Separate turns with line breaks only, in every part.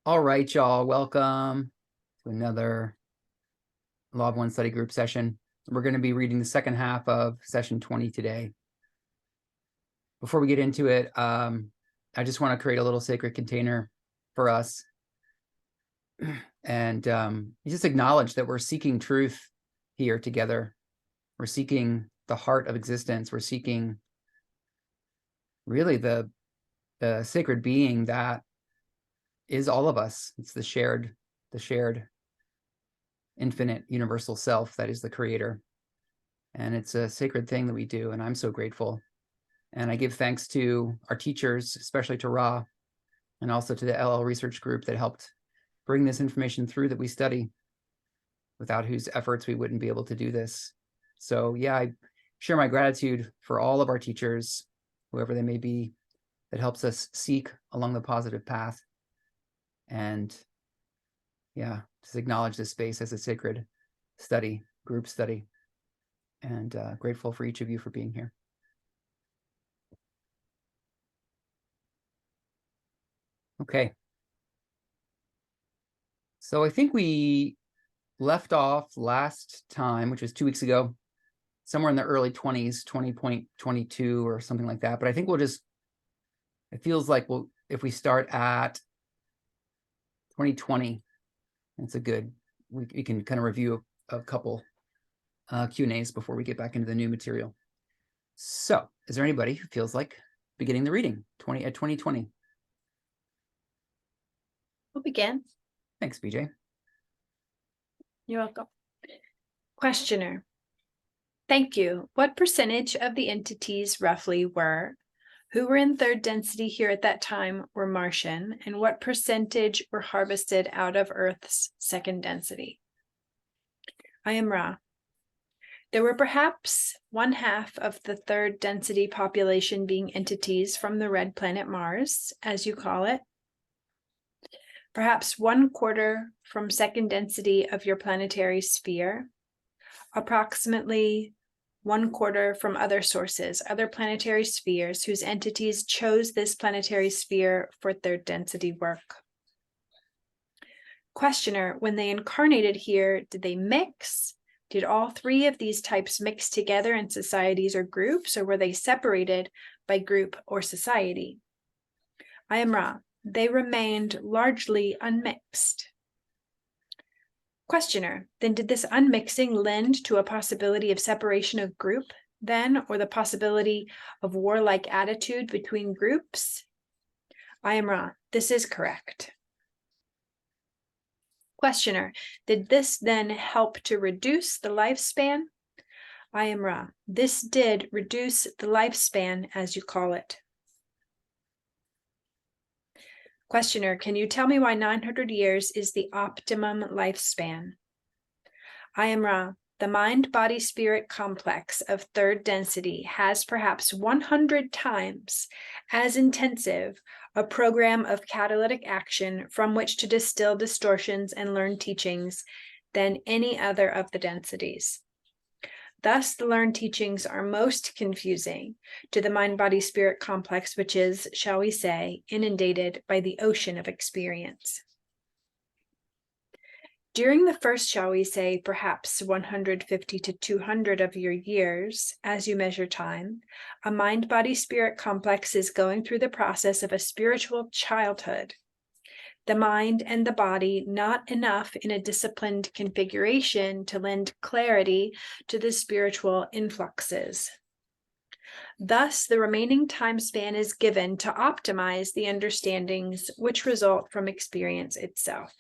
All right, y'all, welcome to another Law of One study group session. We're going to be reading the second half of session 20 today. Before we get into it, I just want to create a little sacred container for us and just acknowledge that we're seeking truth here together. We're seeking the heart of existence. We're seeking really the sacred being that is all of us. It's the shared infinite universal self that is the creator. And it's a sacred thing that we do. And I'm so grateful. And I give thanks to our teachers, especially to Ra, and also to the LL research group that helped bring this information through that we study, without whose efforts we wouldn't be able to do this. So yeah, I share my gratitude for all of our teachers, whoever they may be, that helps us seek along the positive path. And yeah, just acknowledge this space as a sacred study, group study, and grateful for each of you for being here. Okay. So I think we left off last time, which was 2 weeks ago, somewhere in the early 20s, 20.22 or something like that. But I think we'll just, it feels like if we start at 2020, it's a good, we can kind of review a couple Q&As before we get back into the new material. So is there anybody who feels like beginning the reading at 2020?
We'll begin.
Thanks, BJ.
You're welcome. Questioner. Thank you. What percentage of the entities roughly who were in third density here at that time were Martian, and what percentage were harvested out of Earth's second density? I am Ra. There were perhaps 1/2 of the third density population being entities from the red planet Mars, as you call it. Perhaps 1/4 from second density of your planetary sphere, approximately 1/4 from other sources, other planetary spheres whose entities chose this planetary sphere for third density work. Questioner, when they incarnated here, did they mix? Did all 3 of these types mix together in societies or groups, or were they separated by group or society? I am Ra. They remained largely unmixed. Questioner, then did this unmixing lend to a possibility of separation of group then, or the possibility of warlike attitude between groups? I am Ra. This is correct. Questioner, did this then help to reduce the lifespan? I am Ra. This did reduce the lifespan, as you call it. Questioner, can you tell me why 900 years is the optimum lifespan? I am Ra. The mind-body-spirit complex of third density has perhaps 100 times as intensive a program of catalytic action from which to distill distortions and learn teachings than any other of the densities. Thus, the learned teachings are most confusing to the mind-body-spirit complex, which is, shall we say, inundated by the ocean of experience. During the first, shall we say, perhaps 150 to 200 of your years, as you measure time, a mind-body-spirit complex is going through the process of a spiritual childhood. The mind and the body not enough in a disciplined configuration to lend clarity to the spiritual influxes. Thus, the remaining time span is given to optimize the understandings which result from experience itself.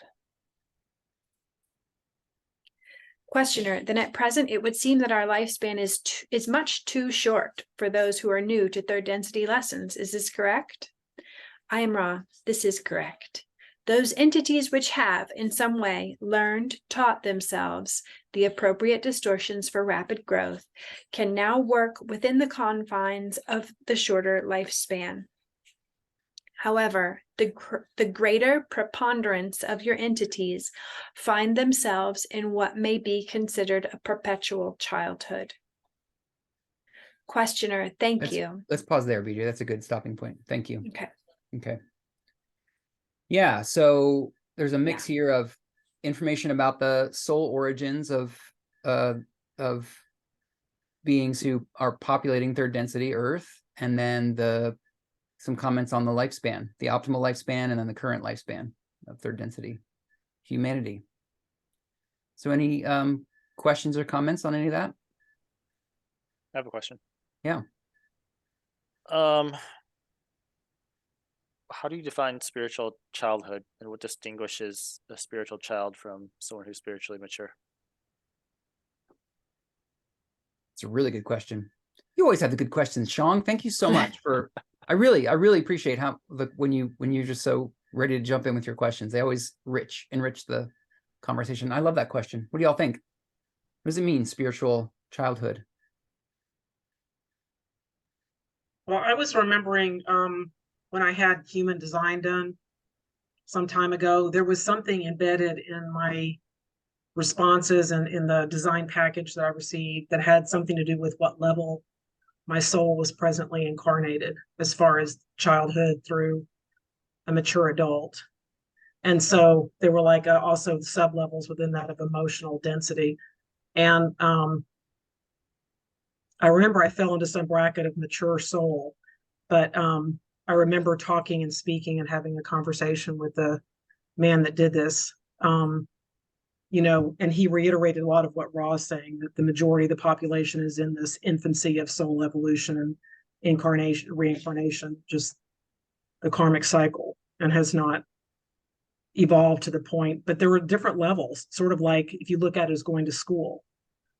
Questioner, then at present it would seem that our lifespan is much too short for those who are new to third density lessons. Is this correct? I am Ra. This is correct. Those entities which have, in some way, taught themselves the appropriate distortions for rapid growth, can now work within the confines of the shorter lifespan. However, the greater preponderance of your entities find themselves in what may be considered a perpetual childhood. Questioner, thank you.
Let's pause there, BJ. That's a good stopping point. Thank you.
Okay.
Okay. Yeah, so there's a mix here of information about the soul origins of beings who are populating third density Earth, and then some comments on the lifespan, the optimal lifespan, and then the current lifespan of third density humanity. So any questions or comments on any of that?
I have a question.
Yeah.
How do you define spiritual childhood, and what distinguishes a spiritual child from someone who's spiritually mature?
It's a really good question. You always have the good questions, Sean. Thank you so much for. I really appreciate how when you're just so ready to jump in with your questions. They always enrich the conversation. I love that question. What do y'all think? What does it mean, spiritual childhood?
Well, I was remembering when I had human design done some time ago, there was something embedded in my responses and in the design package that I received that had something to do with what level my soul was presently incarnated as far as childhood through a mature adult. And so there were like also sub-levels within that of emotional density. And I remember I fell into some bracket of mature soul, but I remember talking and speaking and having a conversation with the man that did this, you know, and he reiterated a lot of what Ra is saying, that the majority of the population is in this infancy of soul evolution and incarnation, reincarnation, just the karmic cycle, and has not evolved to the point. But there were different levels, sort of like if you look at it as going to school.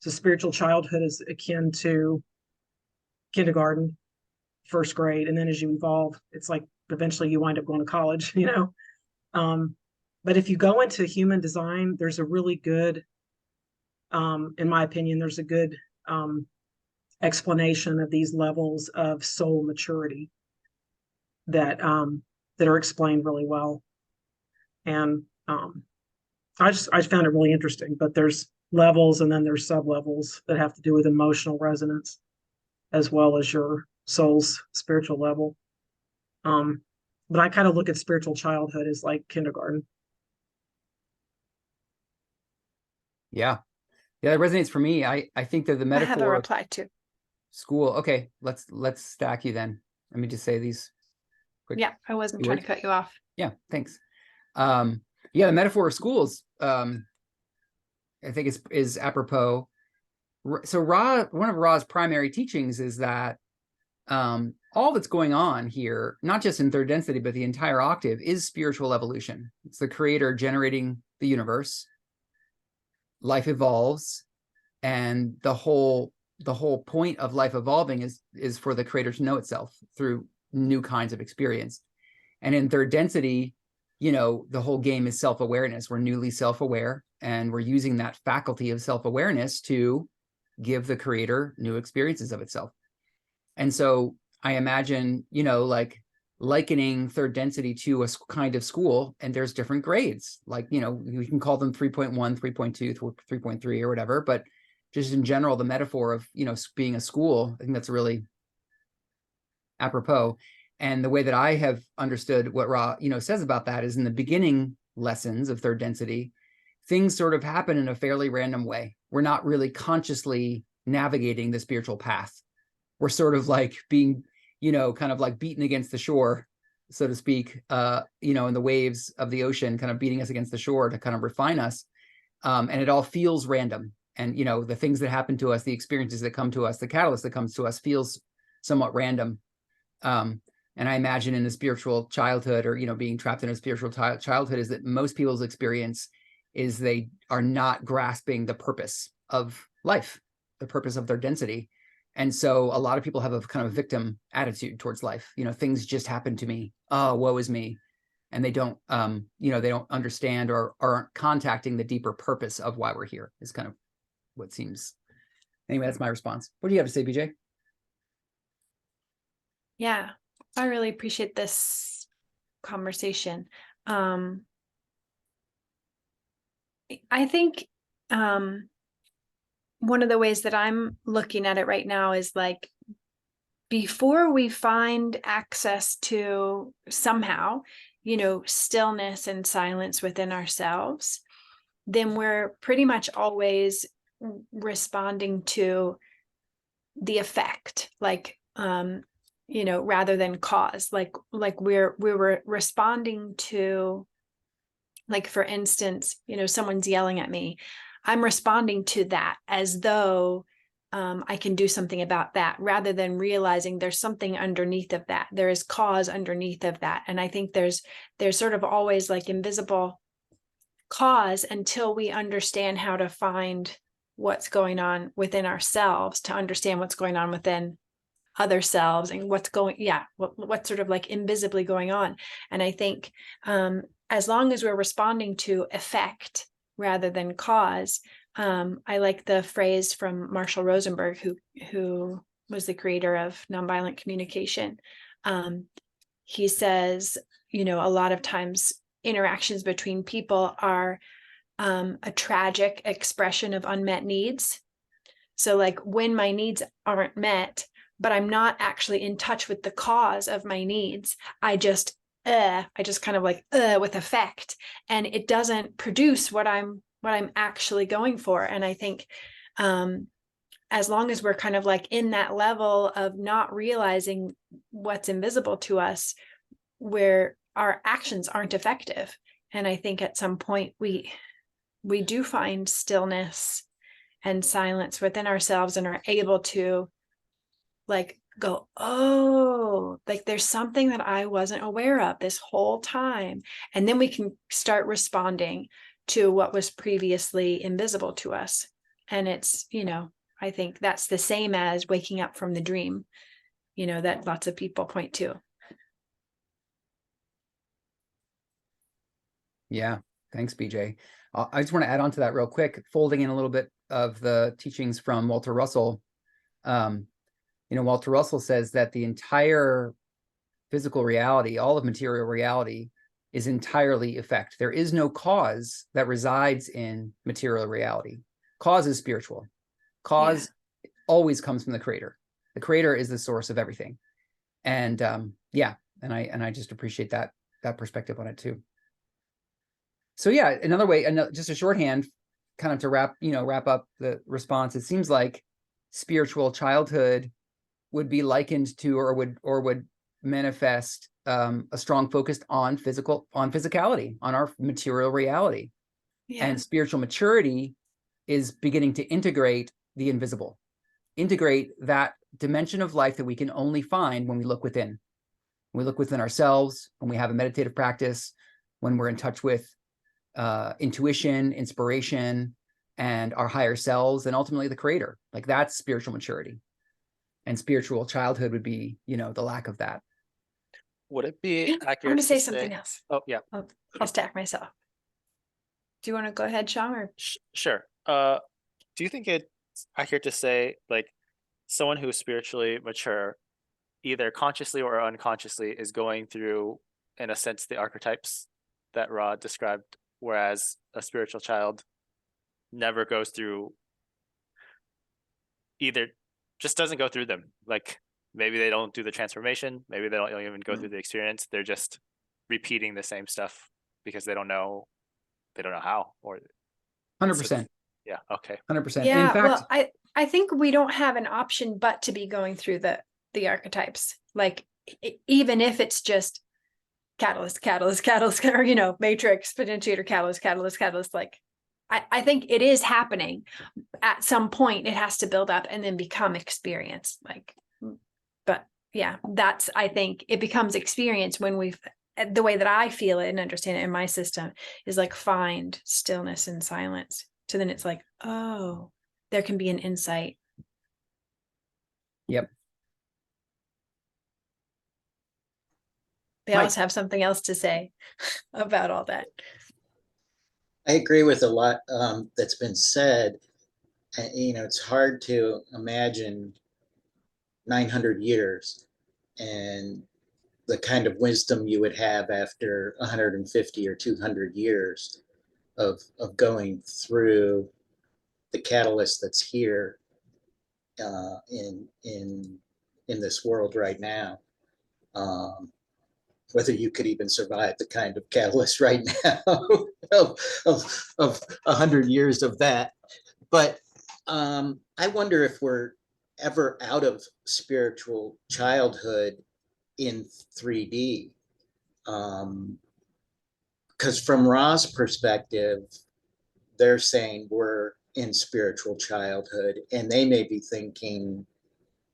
So spiritual childhood is akin to kindergarten, first grade, and then as you evolve, it's like eventually you wind up going to college, you know. But if you go into human design, there's a really good, in my opinion, there's a good explanation of these levels of soul maturity that that are explained really well. And I found it really interesting. But there's levels, and then there's sub-levels that have to do with emotional resonance, as well as your soul's spiritual level. But I kind of look at spiritual childhood as like kindergarten.
Yeah, that resonates for me. I think that the metaphor.
I have a reply too.
School. Okay, let's stack you then. Let me just say these quick.
Yeah, I wasn't trying to cut you off.
Yeah, thanks. Yeah, the metaphor of schools, I think is apropos. So one of Ra's primary teachings is that all that's going on here, not just in third density, but the entire octave, is spiritual evolution. It's the creator generating the universe. Life evolves, and the whole point of life evolving is for the creator to know itself through new kinds of experience. And in third density, you know, the whole game is self-awareness. We're newly self-aware, and we're using that faculty of self-awareness to give the creator new experiences of itself. And so I imagine, you know, like likening third density to a kind of school, and there's different grades, like, you know, we can call them 3.1, 3.2, 3.3 or whatever, but just in general, the metaphor of, you know, being a school, I think that's really apropos. And the way that I have understood what Ra, you know, says about that is in the beginning lessons of third density, things sort of happen in a fairly random way. We're not really consciously navigating the spiritual path. We're sort of like being, you know, kind of like beaten against the shore, so to speak, you know, in the waves of the ocean, kind of beating us against the shore to kind of refine us. And it all feels random. And, you know, the things that happen to us, the experiences that come to us, the catalyst that comes to us feels somewhat random. And I imagine in a spiritual childhood, or, you know, being trapped in a spiritual childhood, is that most people's experience is they are not grasping the purpose of life, the purpose of their density. And so a lot of people have a kind of victim attitude towards life. You know, things just happen to me. Oh, woe is me. And they don't, you know, they don't understand or aren't contacting the deeper purpose of why we're here, is kind of what seems. Anyway, that's my response. What do you have to say, BJ?
Yeah, I really appreciate this conversation. I think one of the ways that I'm looking at it right now is like, before we find access to somehow, stillness and silence within ourselves, then we're pretty much always responding to the effect, like, rather than cause, like we were responding to, like, for instance, someone's yelling at me. I'm responding to that as though I can do something about that, rather than realizing there's something underneath of that. There is cause underneath of that. And I think there's sort of always like invisible cause until we understand how to find what's going on within ourselves, to understand what's going on within other selves, and what's sort of like invisibly going on. And I think as long as we're responding to effect rather than cause, I like the phrase from Marshall Rosenberg, who was the creator of nonviolent communication. He says, a lot of times interactions between people are a tragic expression of unmet needs. So like when my needs aren't met, but I'm not actually in touch with the cause of my needs, I just kind of like with effect, and it doesn't produce what I'm actually going for. And I think as long as we're kind of like in that level of not realizing what's invisible to us, where our actions aren't effective. And I think at some point we do find stillness and silence within ourselves, and are able to like go, oh, like there's something that I wasn't aware of this whole time. And then we can start responding to what was previously invisible to us. And it's, I think that's the same as waking up from the dream, that lots of people point to.
Yeah, thanks, BJ. I just want to add on to that real quick, folding in a little bit of the teachings from Walter Russell. Walter Russell says that the entire physical reality, all of material reality, is entirely effect. There is no cause that resides in material reality. Cause is spiritual. Cause always comes from the creator. The creator is the source of everything. And and I just appreciate that perspective on it too. So yeah, another way, just a shorthand, kind of to wrap up the response. It seems like spiritual childhood would be likened to, or would manifest a strong focus on physicality, on our material reality.
Yeah.
And spiritual maturity is beginning to integrate the invisible, integrate that dimension of life that we can only find when we look within. When we look within ourselves, when we have a meditative practice, when we're in touch with intuition, inspiration, and our higher selves, and ultimately the creator. Like that's spiritual maturity. And spiritual childhood would be, the lack of that.
Would it be accurate?
I want to say something else.
Oh, yeah.
I'll stack myself. Do you want to go ahead, Sean? Or?
Sure. Do you think it's accurate to say, like, someone who's spiritually mature, either consciously or unconsciously, is going through, in a sense, the archetypes that Ra described, whereas a spiritual child never goes through, either just doesn't go through them? Like maybe they don't do the transformation, maybe they don't even go through the experience, they're just repeating the same stuff because they don't know how, or
100%.
Yeah, okay.
100%.
Yeah,
In fact,
well, I think we don't have an option but to be going through the archetypes. Like even if it's just catalyst, or matrix, potentiator, catalyst, like I think it is happening. At some point it has to build up and then become experience. But yeah, I think it becomes experience when the way that I feel it and understand it in my system is like find stillness and silence. So then it's like, oh, there can be an insight.
Yep.
They also have something else to say about all that.
I agree with a lot that's been said. It's hard to imagine 900 years and the kind of wisdom you would have after 150 or 200 years of going through the catalyst that's here in this world right now. whether you could even survive the kind of catalyst right now of 100 years of that. But I wonder if we're ever out of spiritual childhood in 3D. Because from Ra's perspective, they're saying we're in spiritual childhood, and they may be thinking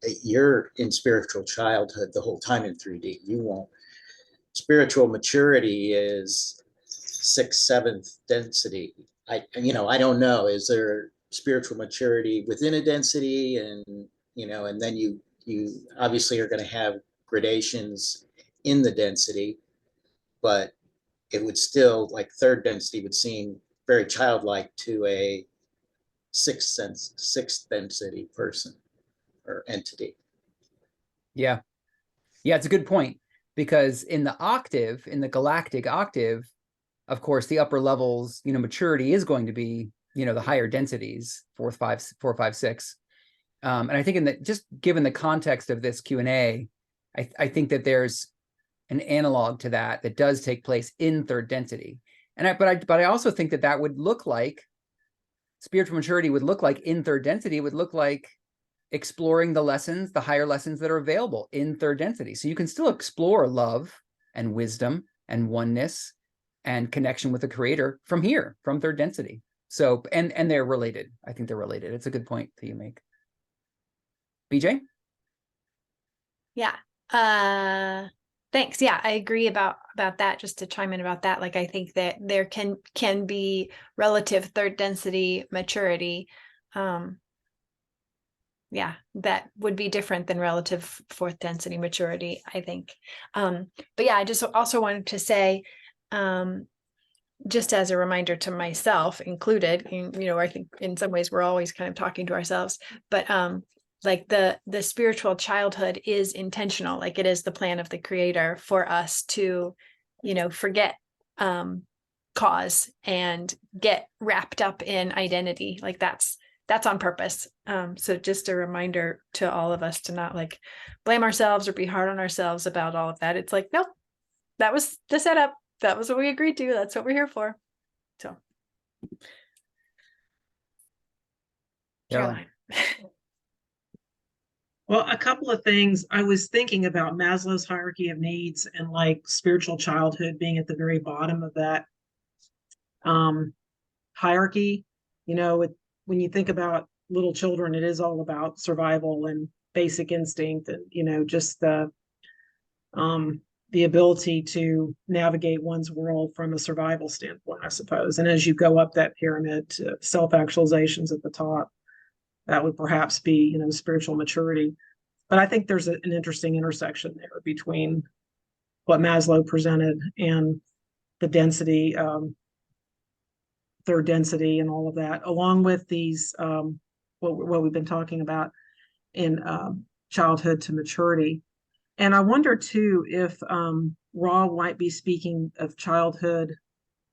that you're in spiritual childhood the whole time in 3D. You won't. Spiritual maturity is 6th, 7th density. I don't know. Is there spiritual maturity within a density, and and then you obviously are going to have gradations in the density, but it would still, like, 3rd density would seem very childlike to a 6th density person or entity.
Yeah. Yeah, it's a good point, because in the galactic octave, of course, the upper levels, maturity is going to be, the higher densities, 4, 5, 6. And I think just given the context of this Q&A, I think that there's an analog to that does take place in 3rd density. But I also think that would look like spiritual maturity would look like in 3rd density. It would look like exploring the higher lessons that are available in 3rd density. So you can still explore love and wisdom and oneness and connection with the creator from 3rd density. So, and they're related. I think they're related. It's a good point that you make. BJ?
Yeah. Thanks. Yeah, I agree about that. Just to chime in about that, like, I think that there can be relative 3rd density maturity. Yeah, that would be different than relative 4th density maturity, I think. But yeah, I just also wanted to say, just as a reminder to myself included, I think in some ways we're always kind of talking to ourselves, but like the spiritual childhood is intentional. Like, it is the plan of the creator for us to, forget cause and get wrapped up in identity. Like, that's on purpose. So just a reminder to all of us to not, like, blame ourselves or be hard on ourselves about all of that. It's like, nope, that was the setup. That was what we agreed to. That's what we're here for. So, Caroline.
Well, a couple of things. I was thinking about Maslow's hierarchy of needs and, like, spiritual childhood being at the very bottom of that hierarchy. When you think about little children, it is all about survival and basic instinct, and just the ability to navigate one's world from a survival standpoint, I suppose. And as you go up that pyramid to self-actualizations at the top, that would perhaps be, spiritual maturity. But I think there's an interesting intersection there between what Maslow presented and the density, 3rd density, and all of that, along with these, what we've been talking about in childhood to maturity. And I wonder too if Ra might be speaking of childhood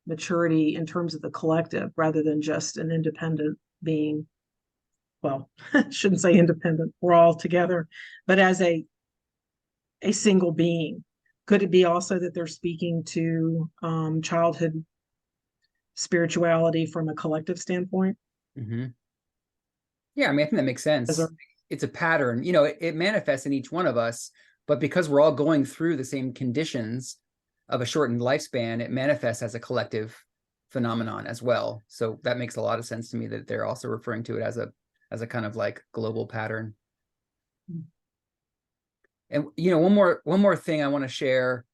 maturity in terms of the collective rather than just an independent being. Well, shouldn't say independent, we're all together, but as a single being. Could it be also that they're speaking to childhood spirituality from a collective standpoint?
Mm-hmm. Yeah, I mean, I think that makes sense. It's a pattern, it manifests in each one of us, but because we're all going through the same conditions of a shortened lifespan, it manifests as a collective phenomenon as well. So that makes a lot of sense to me that they're also referring to it as a kind of like global pattern. And one more thing I want to share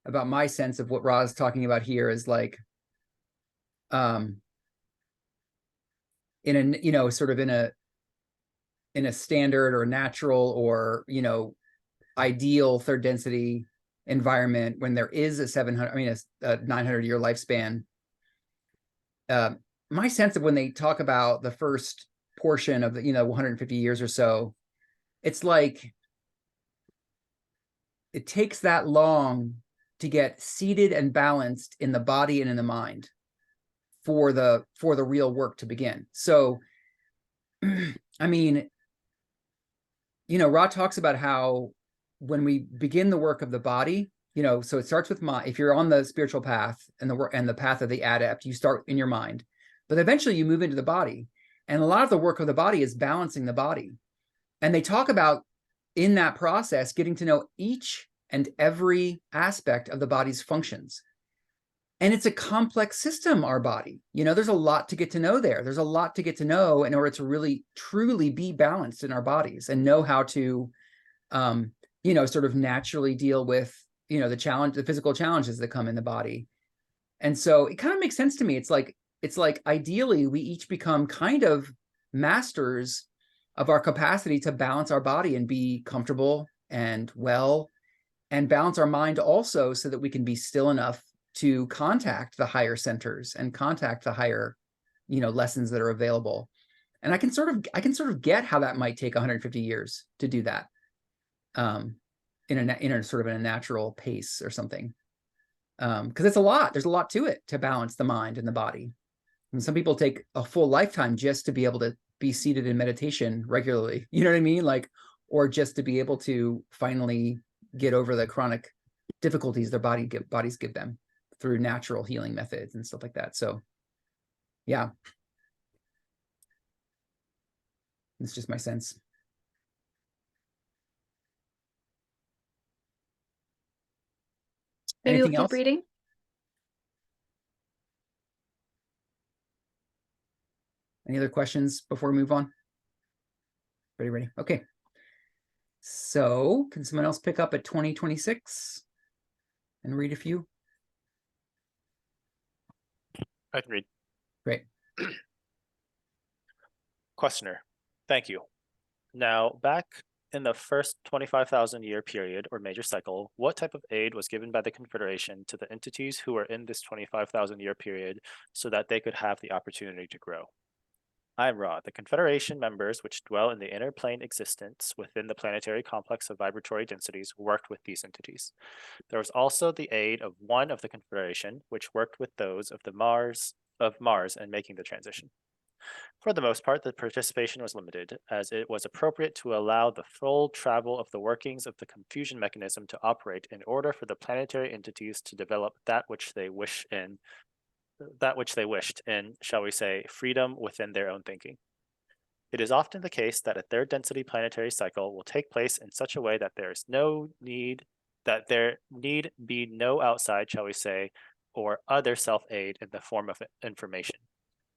about my sense of what Ra's talking about here is, like, in a sort of in a standard or natural or ideal 3rd density environment, when there is a 900-year lifespan, my sense of when they talk about the first portion of the 150 years or so, it's like it takes that long to get seated and balanced in the body and in the mind for the real work to begin. So I mean, Ra talks about how when we begin the work of the body, you know, so it starts with mind. If you're on the spiritual path and the path of the adept, you start in your mind, but eventually you move into the body. And a lot of the work of the body is balancing the body. And they talk about in that process, getting to know each and every aspect of the body's functions. And it's a complex system, our body. You know, there's a lot to get to know there. There's a lot to get to know in order to really, truly be balanced in our bodies and know how to, you know, sort of naturally deal with, you know, the physical challenges that come in the body. And so it kind of makes sense to me. It's like ideally we each become kind of masters of our capacity to balance our body and be comfortable and well, and balance our mind also so that we can be still enough to contact the higher centers and contact the higher, you know, lessons that are available. And I can sort of get how that might take 150 years to do that, in a sort of in a natural pace or something. Because it's a lot. There's a lot to it to balance the mind and the body. And some people take a full lifetime just to be able to be seated in meditation regularly. You know what I mean? Like, or just to be able to finally get over the chronic difficulties their bodies give them through natural healing methods and stuff like that. So, yeah, it's just my sense.
Maybe
Anything
we'll
else?
keep reading.
Any other questions before we move on? Ready? Okay. So can someone else pick up at 2026 and read a few?
I can read.
Great.
Questioner, thank you. Now, back in the first 25,000 year period or major cycle, what type of aid was given by the Confederation to the entities who were in this 25,000 year period so that they could have the opportunity to grow? I am Ra. The Confederation members, which dwell in the inner plane existence within the planetary complex of vibratory densities, worked with these entities. There was also the aid of one of the Confederation, which worked with those of Mars in making the transition. For the most part, the participation was limited, as it was appropriate to allow the full travel of the workings of the confusion mechanism to operate in order for the planetary entities to develop that which they wished in, shall we say, freedom within their own thinking. It is often the case that a third density planetary cycle will take place in such a way that there need be no outside, shall we say, or other self-aid in the form of information.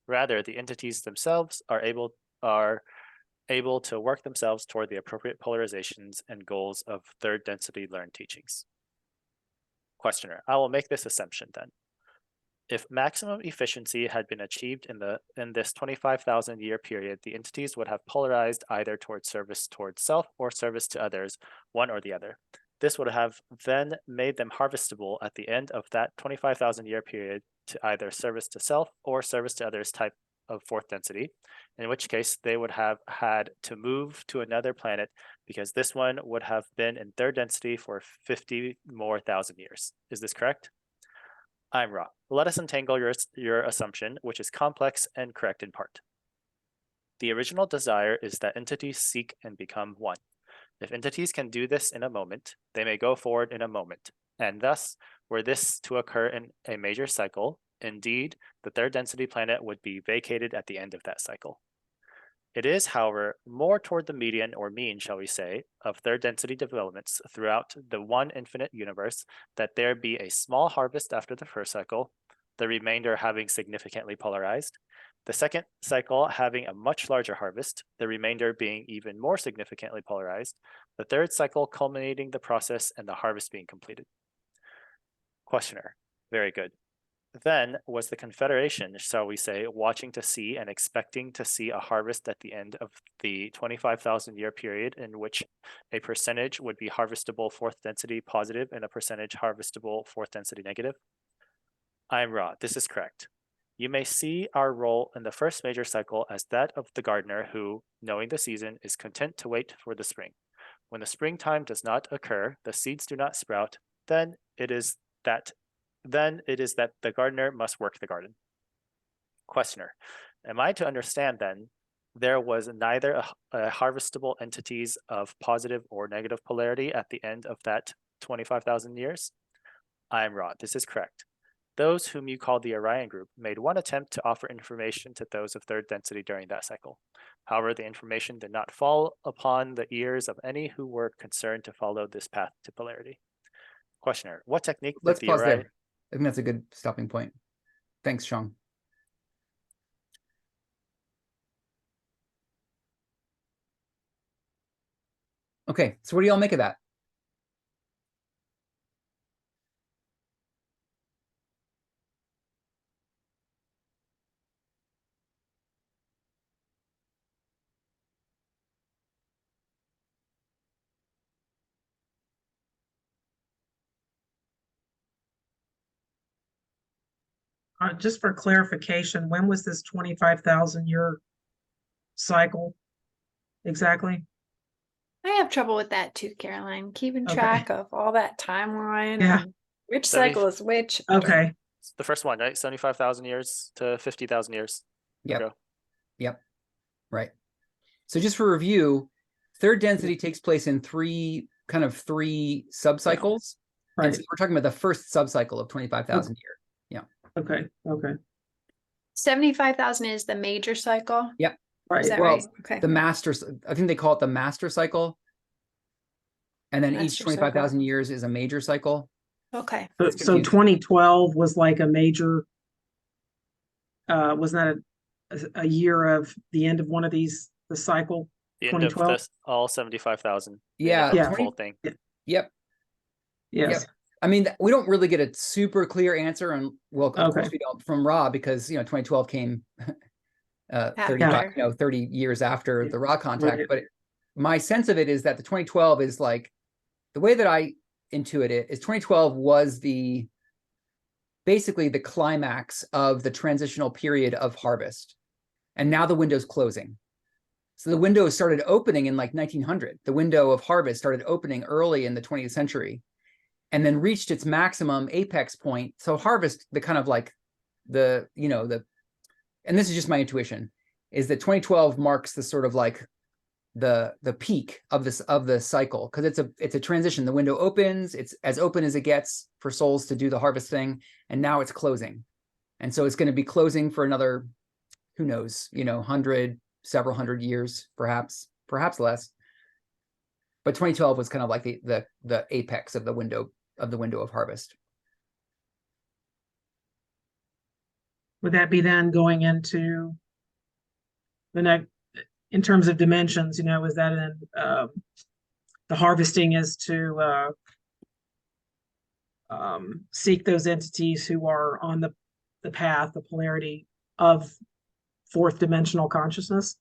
Rather, the entities themselves are able to work themselves toward the appropriate polarizations and goals of third density learned teachings. Questioner, I will make this assumption then. If maximum efficiency had been achieved in this 25,000 year period, the entities would have polarized either towards service towards self or service to others, one or the other. This would have then made them harvestable at the end of that 25,000 year period to either service to self or service to others type of fourth density, in which case they would have had to move to another planet because this one would have been in third density for 50 more thousand years. Is this correct? I'm Ra. Let us untangle your assumption, which is complex and correct in part. The original desire is that entities seek and become one. If entities can do this in a moment, they may go forward in a moment, and thus, were this to occur in a major cycle, indeed, the third density planet would be vacated at the end of that cycle. It is, however, more toward the median or mean, shall we say, of third density developments throughout the one infinite universe that there be a small harvest after the first cycle, the remainder having significantly polarized, the second cycle having a much larger harvest, the remainder being even more significantly polarized, the third cycle culminating the process and the harvest being completed. Questioner, very good. Then was the Confederation, shall we say, watching to see and expecting to see a harvest at the end of the 25,000 year period in which a percentage would be harvestable fourth density positive and a percentage harvestable fourth density negative? I am Ra. This is correct. You may see our role in the first major cycle as that of the gardener who, knowing the season, is content to wait for the spring. When the springtime does not occur, the seeds do not sprout, then it is that the gardener must work the garden. Questioner, am I to understand then there was neither a harvestable entities of positive or negative polarity at the end of that 25,000 years? I am Ra. This is correct. Those whom you call the Orion group made one attempt to offer information to those of third density during that cycle. However, the information did not fall upon the ears of any who were concerned to follow this path to polarity. Questioner, what technique did
Let's
the
pause
Orion...
there. I think that's a good stopping point. Thanks, Sean. Okay, so what do y'all make of that?
Just for clarification, when was this 25,000 year cycle exactly?
I have trouble with that too, Caroline, keeping
Okay.
track of all that timeline
Yeah.
and which
70
cycle is which. I don't know.
Okay.
The first one, right? 75,000 years to 50,000 years
Yep.
ago.
Yep. Right. So just for review, third density takes place in three subcycles. And
Right.
so we're talking about the first subcycle of 25,000 years.
Okay. Okay.
75,000 is the major cycle.
Yep.
Right.
Is that
Well,
right? Okay.
The master, I think they call it the master cycle. And then each
Master
25,000 years is a major cycle.
Okay.
It's
So
confusing.
2012 was like a major, wasn't that a year of the end of one of these, the cycle?
The end of
2012?
this, all 75,000.
Yeah.
The
Yeah.
full thing.
Yep.
Yes.
I mean, we don't really get a super clear answer, and well, of
Okay.
course we don't from Ra, because 2012 came 30 years after the Ra contact.
Right.
But my sense of it is that the 2012 is like, the way that I intuit it is 2012 was basically the climax of the transitional period of harvest, and now the window's closing. So the window started opening in like 1900. The window of harvest started opening early in the 20th century, and then reached its maximum apex point. So harvest, the kind of like and this is just my intuition, is that 2012 marks the sort of like the peak of the cycle, because it's a transition. The window opens, it's as open as it gets for souls to do the harvesting, and now it's closing. And so it's going to be closing for another, who knows, several hundred years, perhaps less. But 2012 was kind of like the apex of the window of harvest.
Would that be then going into the next, in terms of dimensions, is that in the harvesting is to seek those entities who are on the path, the polarity of fourth dimensional consciousness?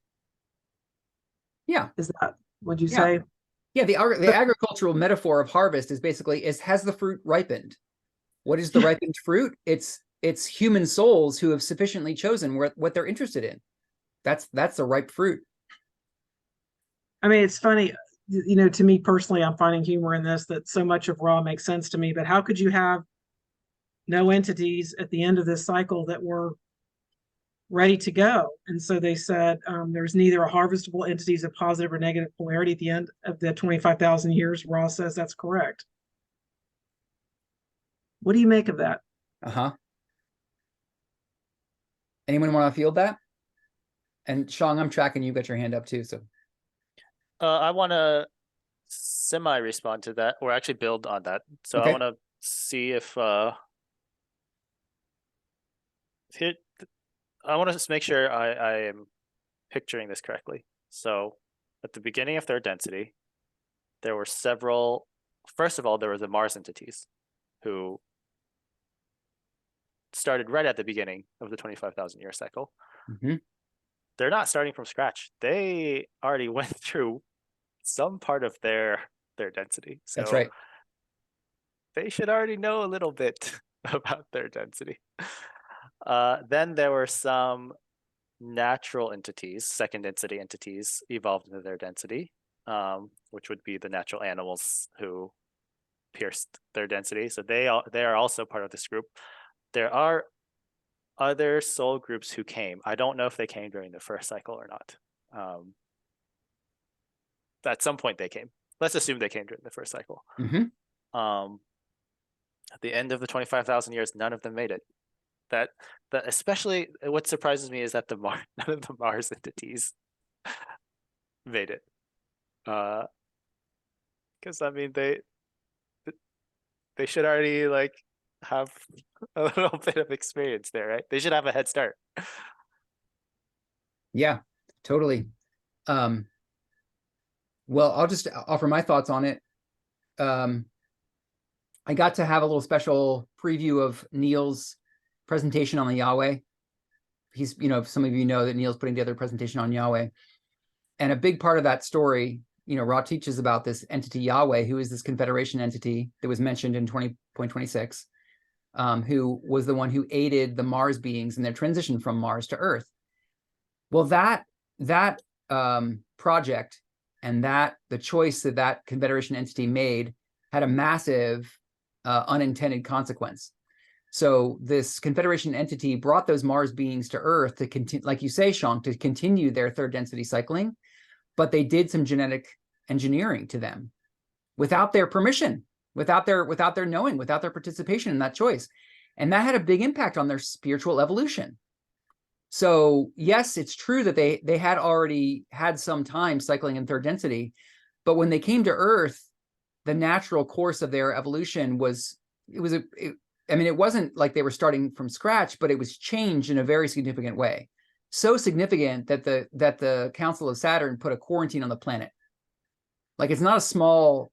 Yeah.
Is that, would you
Yeah.
say?
Yeah, the agricultural metaphor of harvest is basically, has the fruit ripened? What is the ripened fruit? It's human souls who have sufficiently chosen what they're interested in. That's the ripe fruit.
I mean, it's funny, to me personally, I'm finding humor in this, that so much of Ra makes sense to me, but how could you have no entities at the end of this cycle that were ready to go? And so they said there's neither a harvestable entities of positive or negative polarity at the end of the 25,000 years. Ra says that's correct. What do you make of that?
Anyone want to field that? And Shang, I'm tracking, you got your hand up too. So
I want to semi-respond to that, or actually build on that. So
Okay.
I want to see if I want to just make sure I am picturing this correctly. So at the beginning of third density, there were several. First of all, there were the Mars entities who started right at the beginning of the 25,000 year cycle.
Mhm.
They're not starting from scratch. They already went through some part of their density. So
that's right.
they should already know a little bit about their density. Then there were some natural entities, second density entities, evolved into their density, which would be the natural animals who pierced their density. So they are also part of this group. There are other soul groups who came. I don't know if they came during the first cycle or not. At some point they came. Let's assume they came during the first cycle.
Mhm.
At the end of the 25,000 years, none of them made it. That especially what surprises me is that none of the Mars entities made it. Because I mean they should already like have a little bit of experience there, right? They should have a head start.
Yeah, totally. Well, I'll just offer my thoughts on it. I got to have a little special preview of Neil's presentation on the Yahweh. He's, some of you know that Neil's putting together a presentation on Yahweh. And a big part of that story, Ra teaches about this entity Yahweh, who is this Confederation entity that was mentioned in 20.26, who was the one who aided the Mars beings in their transition from Mars to Earth. Well, that project and the choice that Confederation entity made had a massive unintended consequence. So this Confederation entity brought those Mars beings to Earth to continue, like you say, Sean, to continue their third density cycling, but they did some genetic engineering to them without their permission, without their knowing, without their participation in that choice. And that had a big impact on their spiritual evolution. So yes, it's true that they had already had some time cycling in third density, but when they came to Earth, the natural course of their evolution it wasn't like they were starting from scratch, but it was changed in a very significant way. So significant that the Council of Saturn put a quarantine on the planet. Like it's not a small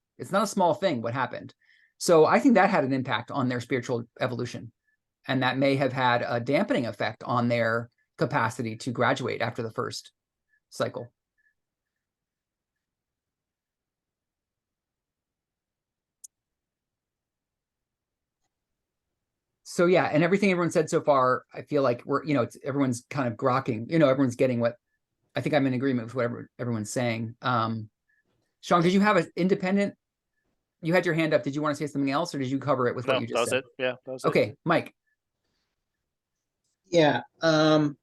thing what happened. So I think that had an impact on their spiritual evolution. And that may have had a dampening effect on their capacity to graduate after the first cycle. So yeah, and everything everyone said so far, I feel like everyone's kind of grokking, everyone's getting what I think I'm in agreement with whatever everyone's saying. Sean, did you have an independent? You had your hand up. Did you want to say something else, or did you cover it with what you just said?
That was it. Yeah, that was
okay,
it.
Mike.
Yeah. I've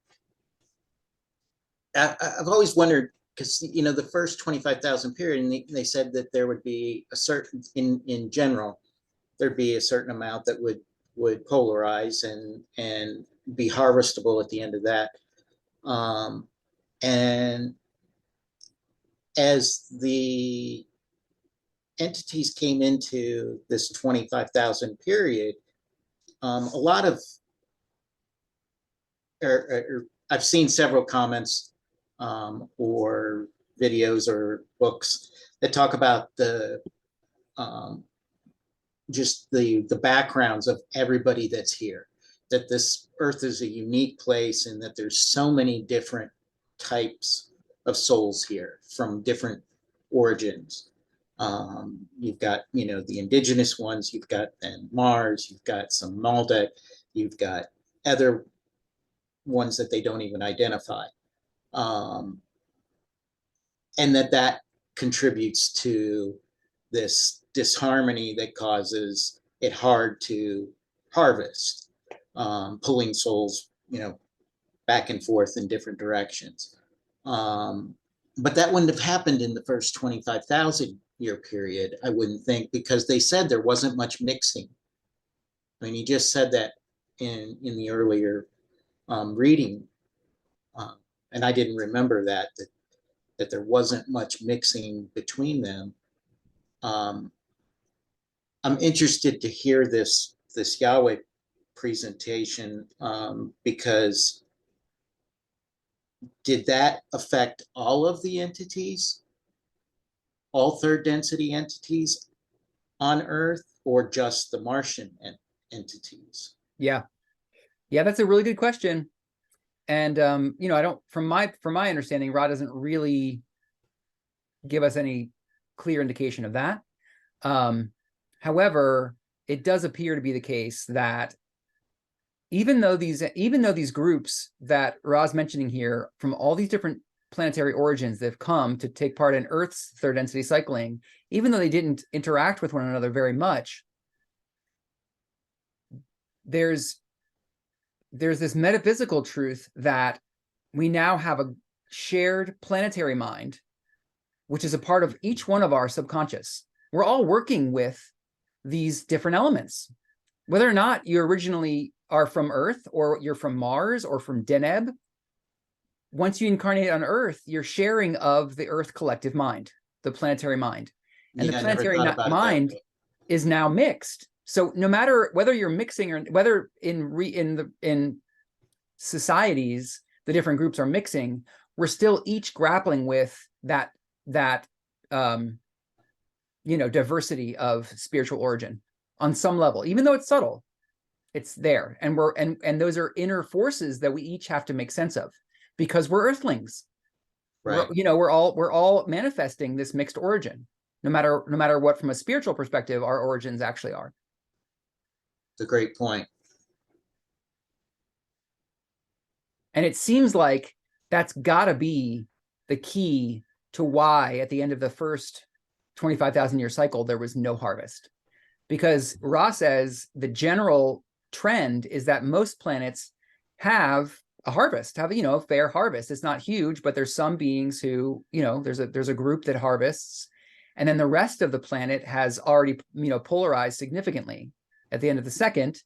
always wondered, because the first 25,000 period, and they said that there would be a certain, in general, there'd be a certain amount that would polarize and be harvestable at the end of that. And as the entities came into this 25,000 period, a lot of, I've seen several comments or videos or books that talk about just the backgrounds of everybody that's here, that this Earth is a unique place and that there's so many different types of souls here from different origins. You've got, the indigenous ones, you've got then Mars, you've got some Maldek, you've got other ones that they don't even identify. And that contributes to this disharmony that causes it hard to harvest, pulling souls, back and forth in different directions. But that wouldn't have happened in the first 25,000 year period, I wouldn't think, because they said there wasn't much mixing. I mean, he just said that in the earlier reading, and I didn't remember that there wasn't much mixing between them. I'm interested to hear this Yahweh presentation, because did that affect all of the entities, all third density entities on Earth, or just the Martian entities?
Yeah, that's a really good question. And I don't, from my understanding, Ra doesn't really give us any clear indication of that. However, it does appear to be the case that even though these groups that Ra's mentioning here from all these different planetary origins that have come to take part in Earth's third density cycling, even though they didn't interact with one another very much, there's this metaphysical truth that we now have a shared planetary mind, which is a part of each one of our subconscious. We're all working with these different elements. whether or not you originally are from Earth or you're from Mars or from Deneb, once you incarnate on Earth, you're sharing of the Earth collective mind, the planetary mind. And
Yeah,
the
I never
planetary
thought about it that
mind
way.
is now mixed. So no matter whether you're mixing or whether in societies the different groups are mixing, we're still each grappling with that diversity of spiritual origin on some level, even though it's subtle. It's there, and and those are inner forces that we each have to make sense of, because we're Earthlings.
Right.
We're all manifesting this mixed origin, no matter what from a spiritual perspective our origins actually are.
It's a great point.
And it seems like that's got to be the key to why at the end of the first 25,000 year cycle there was no harvest, because Ra says the general trend is that most planets have a harvest, have a fair harvest. It's not huge, but there's some beings who, there's a group that harvests, and then the rest of the planet has already polarized significantly. At the end of the second,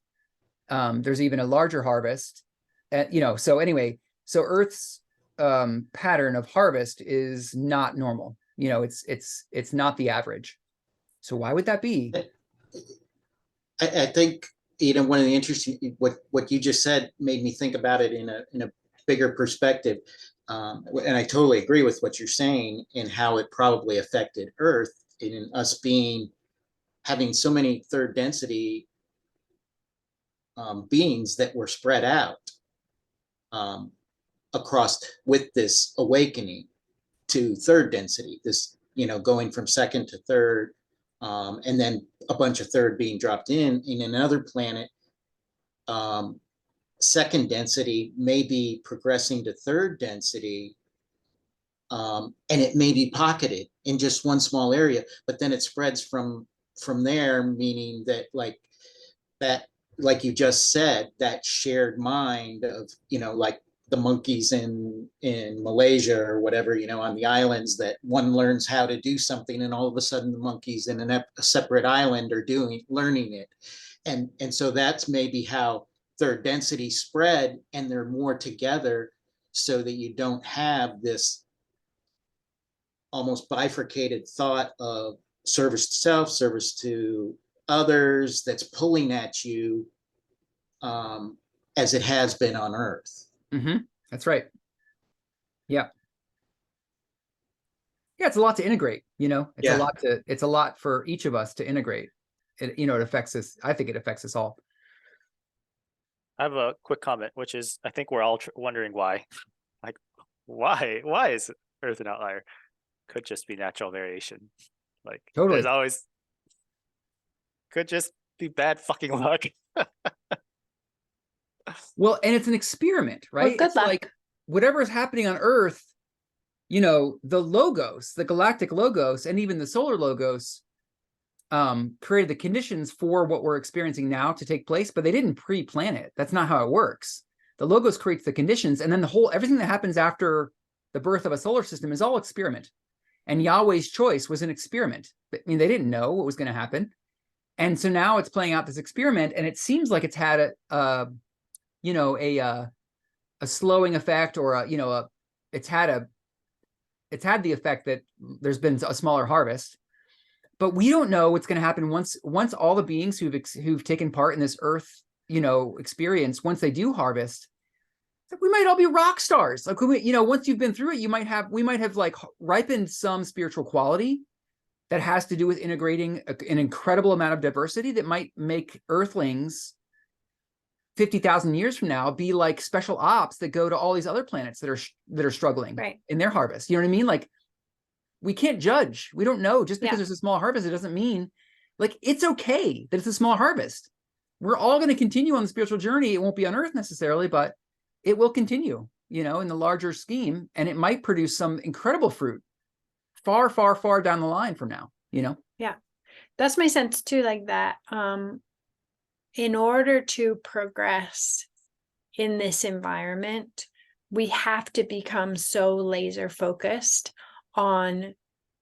there's even a larger harvest. So anyway, so Earth's pattern of harvest is not normal. It's not the average. So why would that be?
I think one of the interesting what you just said made me think about it in a bigger perspective, and I totally agree with what you're saying and how it probably affected Earth in us having so many third density beings that were spread out across with this awakening to third density, this going from second to third, and then a bunch of third being dropped in another planet. Second density may be progressing to third density, and it may be pocketed in just one small area, but then it spreads from there, meaning that like you just said, that shared mind of like the monkeys in Malaysia or whatever, on the islands, that one learns how to do something and all of a sudden the monkeys in a separate island are learning it. And so that's maybe how third density spread, and they're more together so that you don't have this almost bifurcated thought of service to self, service to others, that's pulling at you as it has been on Earth.
Mm-hmm. That's right. Yeah. Yeah, it's a lot to integrate, it's a lot for each of us to integrate. It affects us. I think it affects us all.
I have a quick comment, which is, I think we're all wondering why. Like, why is Earth an outlier? Could just be natural variation. Like,
Totally.
there's always, could just be bad fucking luck.
Well, and it's an experiment, right?
good
It's
luck.
like whatever is happening on Earth, the logos, the galactic logos, and even the solar logos created the conditions for what we're experiencing now to take place, but they didn't pre-plan it. That's not how it works. The logos creates the conditions, and then everything that happens after the birth of a solar system is all experiment. And Yahweh's choice was an experiment. I mean, they didn't know what was going to happen. And so now it's playing out this experiment, and it seems like it's had a slowing effect, or it's had the effect that there's been a smaller harvest. But we don't know what's going to happen once all the beings who've taken part in this Earth, experience, once they do harvest, we might all be rock stars. Like, once you've been through it, we might have like ripened some spiritual quality that has to do with integrating an incredible amount of diversity that might make Earthlings 50,000 years from now be like special ops that go to all these other planets that are struggling in their harvest. You know what I mean? Like, we can't judge. We don't know. Just because there's a small harvest, it doesn't mean, like, it's okay that it's a small harvest. We're all going to continue on the spiritual journey. It won't be on Earth necessarily, but it will continue, in the larger scheme, and it might produce some incredible fruit far, far, far down the line from now,
Yeah, that's my sense too. Like that, in order to progress in this environment, we have to become so laser focused on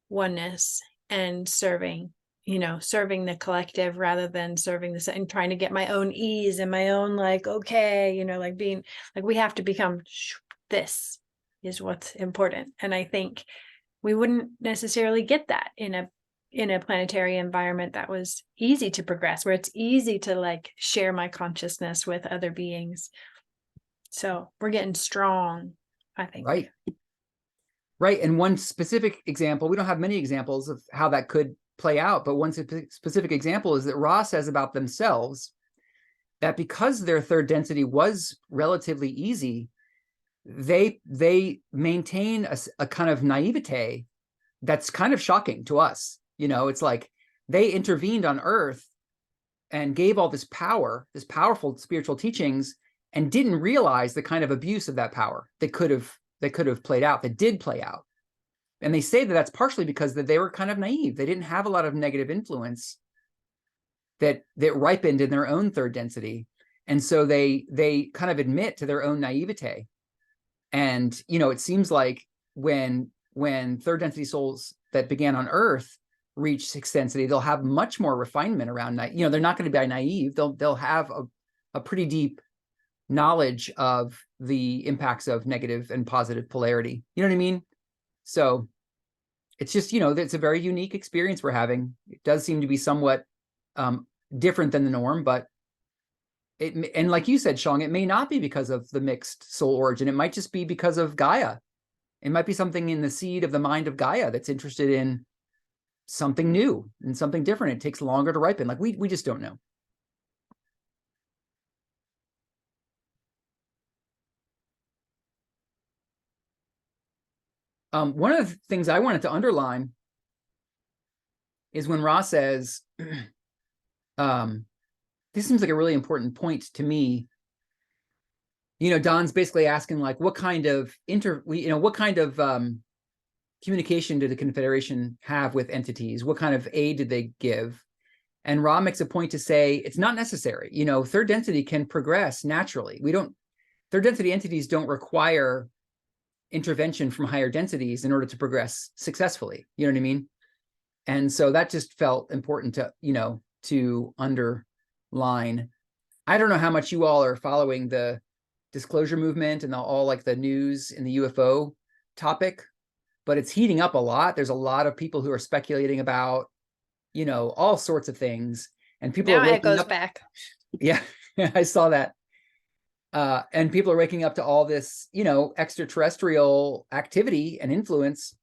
oneness and serving you know, serving the collective rather than serving the, and trying to get my own ease and my own, like, okay, you know, like being like, we have to become, this is what's important. And I think we wouldn't necessarily get that in a planetary environment that was easy to progress, where it's easy to like share my consciousness with other beings. So we're getting strong, I think.
Right. Right. And one specific example, we don't have many examples of how that could play out, but one specific example is that Ra says about themselves that because their third density was relatively easy, they maintain a kind of naivete that's kind of shocking to us. You know, it's like they intervened on Earth and gave all this power, this powerful spiritual teachings, and didn't realize the kind of abuse of that power that could have played out, that did play out. And they say that that's partially because that they were kind of naive. They didn't have a lot of negative influence that ripened in their own third density. And so they kind of admit to their own naivete. And, you know, it seems like when third density souls that began on Earth reach sixth density, they'll have much more refinement around, you know, they're not going to be naive. They'll have a pretty deep knowledge of the impacts of negative and positive polarity. You know what I mean? So it's just, you know, it's a very unique experience we're having. It does seem to be somewhat different than the norm, but and like you said, Shong, it may not be because of the mixed soul origin. It might just be because of Gaia. It might be something in the seed of the mind of Gaia that's interested in something new and something different. It takes longer to ripen. Like we just don't know. One of the things I wanted to underline is when Ra says, this seems like a really important point to me. You know, Don's basically asking, like, what kind of communication did the Confederation have with entities? What kind of aid did they give? And Ra makes a point to say it's not necessary. You know, third density can progress naturally. Third density entities don't require intervention from higher densities in order to progress successfully. You know what I mean? And so that just felt important to, you know, to underline. I don't know how much you all are following the disclosure movement and all like the news in the UFO topic, but it's heating up a lot. There's a lot of people who are speculating about, you know, all sorts of things, and people
Now
are
it
waking
goes
up.
back.
Yeah, I saw that. And people are waking up to all this, you know, extraterrestrial activity and influence.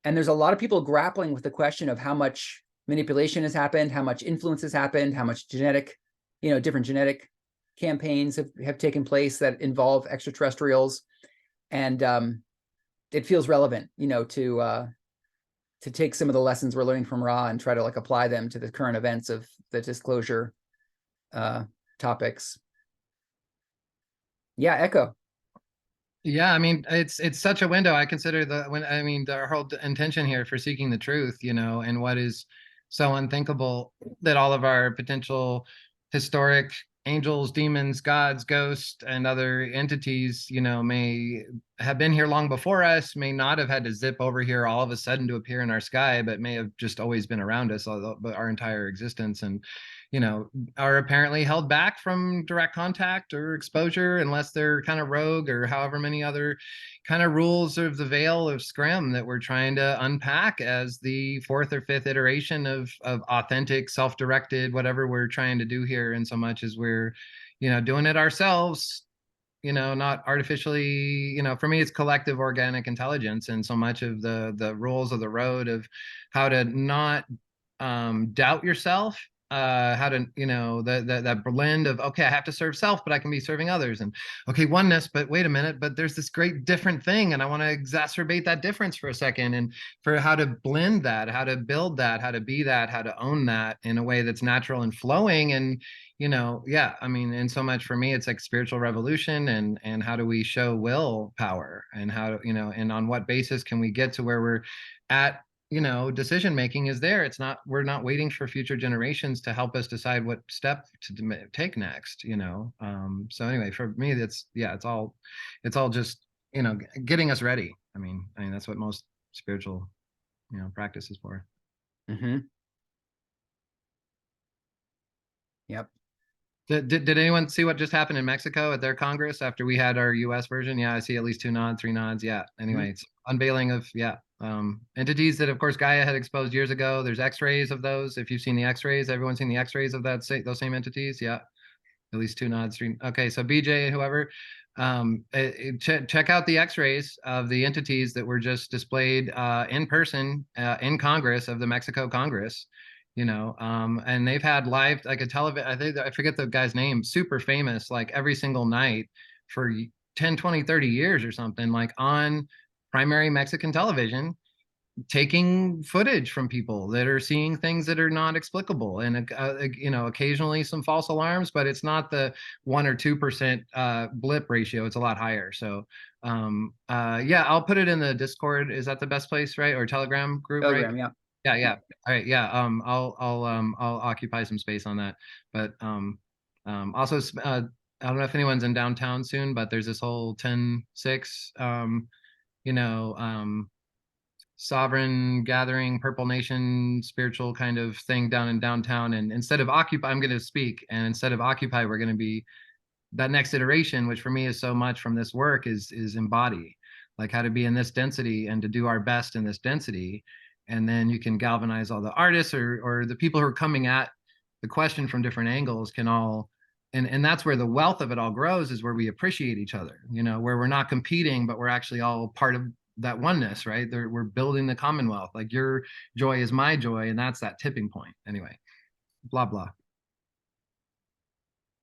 And there's a lot of people grappling with the question of how much manipulation has happened, how much influence has happened, how much genetic, you know, different genetic campaigns have taken place that involve extraterrestrials. And it feels relevant, you know, to take some of the lessons we're learning from Ra and try to like apply them to the current events of the disclosure topics. Yeah, Echo.
Yeah, I mean, it's such a window. I consider the whole intention here for seeking the truth, you know, and what is so unthinkable that all of our potential historic angels, demons, gods, ghosts, and other entities, you know, may have been here long before us, may not have had to zip over here all of a sudden to appear in our sky, but may have just always been around us our entire existence, and, you know, are apparently held back from direct contact or exposure unless they're kind of rogue or however many other kind of rules of the veil of Scrim that we're trying to unpack as the fourth or fifth iteration of authentic, self-directed, whatever we're trying to do here, in so much as we're, you know, doing it ourselves, you know, not artificially. You know, for me, it's collective organic intelligence, and so much of the rules of the road of how to not doubt yourself, how to, you know, that blend of, okay, I have to serve self, but I can be serving others, and okay, oneness, but wait a minute, but there's this great different thing, and I want to exacerbate that difference for a second, and for how to blend that, how to build that, how to be that, how to own that in a way that's natural and flowing. And, you know, yeah, I mean, and so much for me, it's like spiritual revolution, and how do we show willpower, and how to, you know, and on what basis can we get to where we're at. You know, decision making is there. It's not, we're not waiting for future generations to help us decide what step to take next, you know. So anyway, for me, it's all just, you know, getting us ready. I mean that's what most spiritual, you know, practice is for.
Mm-hmm. Yep.
Did anyone see what just happened in Mexico at their Congress after we had our US version? Yeah, I see at least 2 nods, 3 nods. Yeah. Anyway, it's unveiling of, yeah, entities that, of course, Gaia had exposed years ago. There's x-rays of those. If you've seen the x-rays, everyone's seen the x-rays of those same entities. Yeah. At least 2 nods, 3. Okay, so BJ and whoever, check out the x-rays of the entities that were just displayed in person in Congress of the Mexico Congress. And they've had live, like a television, I forget the guy's name, super famous, like every single night for 10, 20, 30 years or something, like on primary Mexican television, taking footage from people that are seeing things that are not explicable, and occasionally some false alarms, but it's not the 1 or 2% blip ratio. It's a lot higher. So yeah, I'll put it in the Discord. Is that the best place, right? Or Telegram group,
Telegram,
right?
yeah.
Yeah. All right. Yeah. I'll occupy some space on that. But also, I don't know if anyone's in downtown soon, but there's this whole 10-6, sovereign gathering, Purple Nation spiritual kind of thing down in downtown. And instead of Occupy, I'm going to speak. And instead of Occupy, we're going to be that next iteration, which for me is so much from this work, is embody, like how to be in this density and to do our best in this density. And then you can galvanize all the artists or the people who are coming at the question from different angles can all, and that's where the wealth of it all grows, is where we appreciate each other, where we're not competing, but we're actually all part of that oneness, right? We're building the Commonwealth. Like your joy is my joy, and that's that tipping point. Anyway, blah, blah.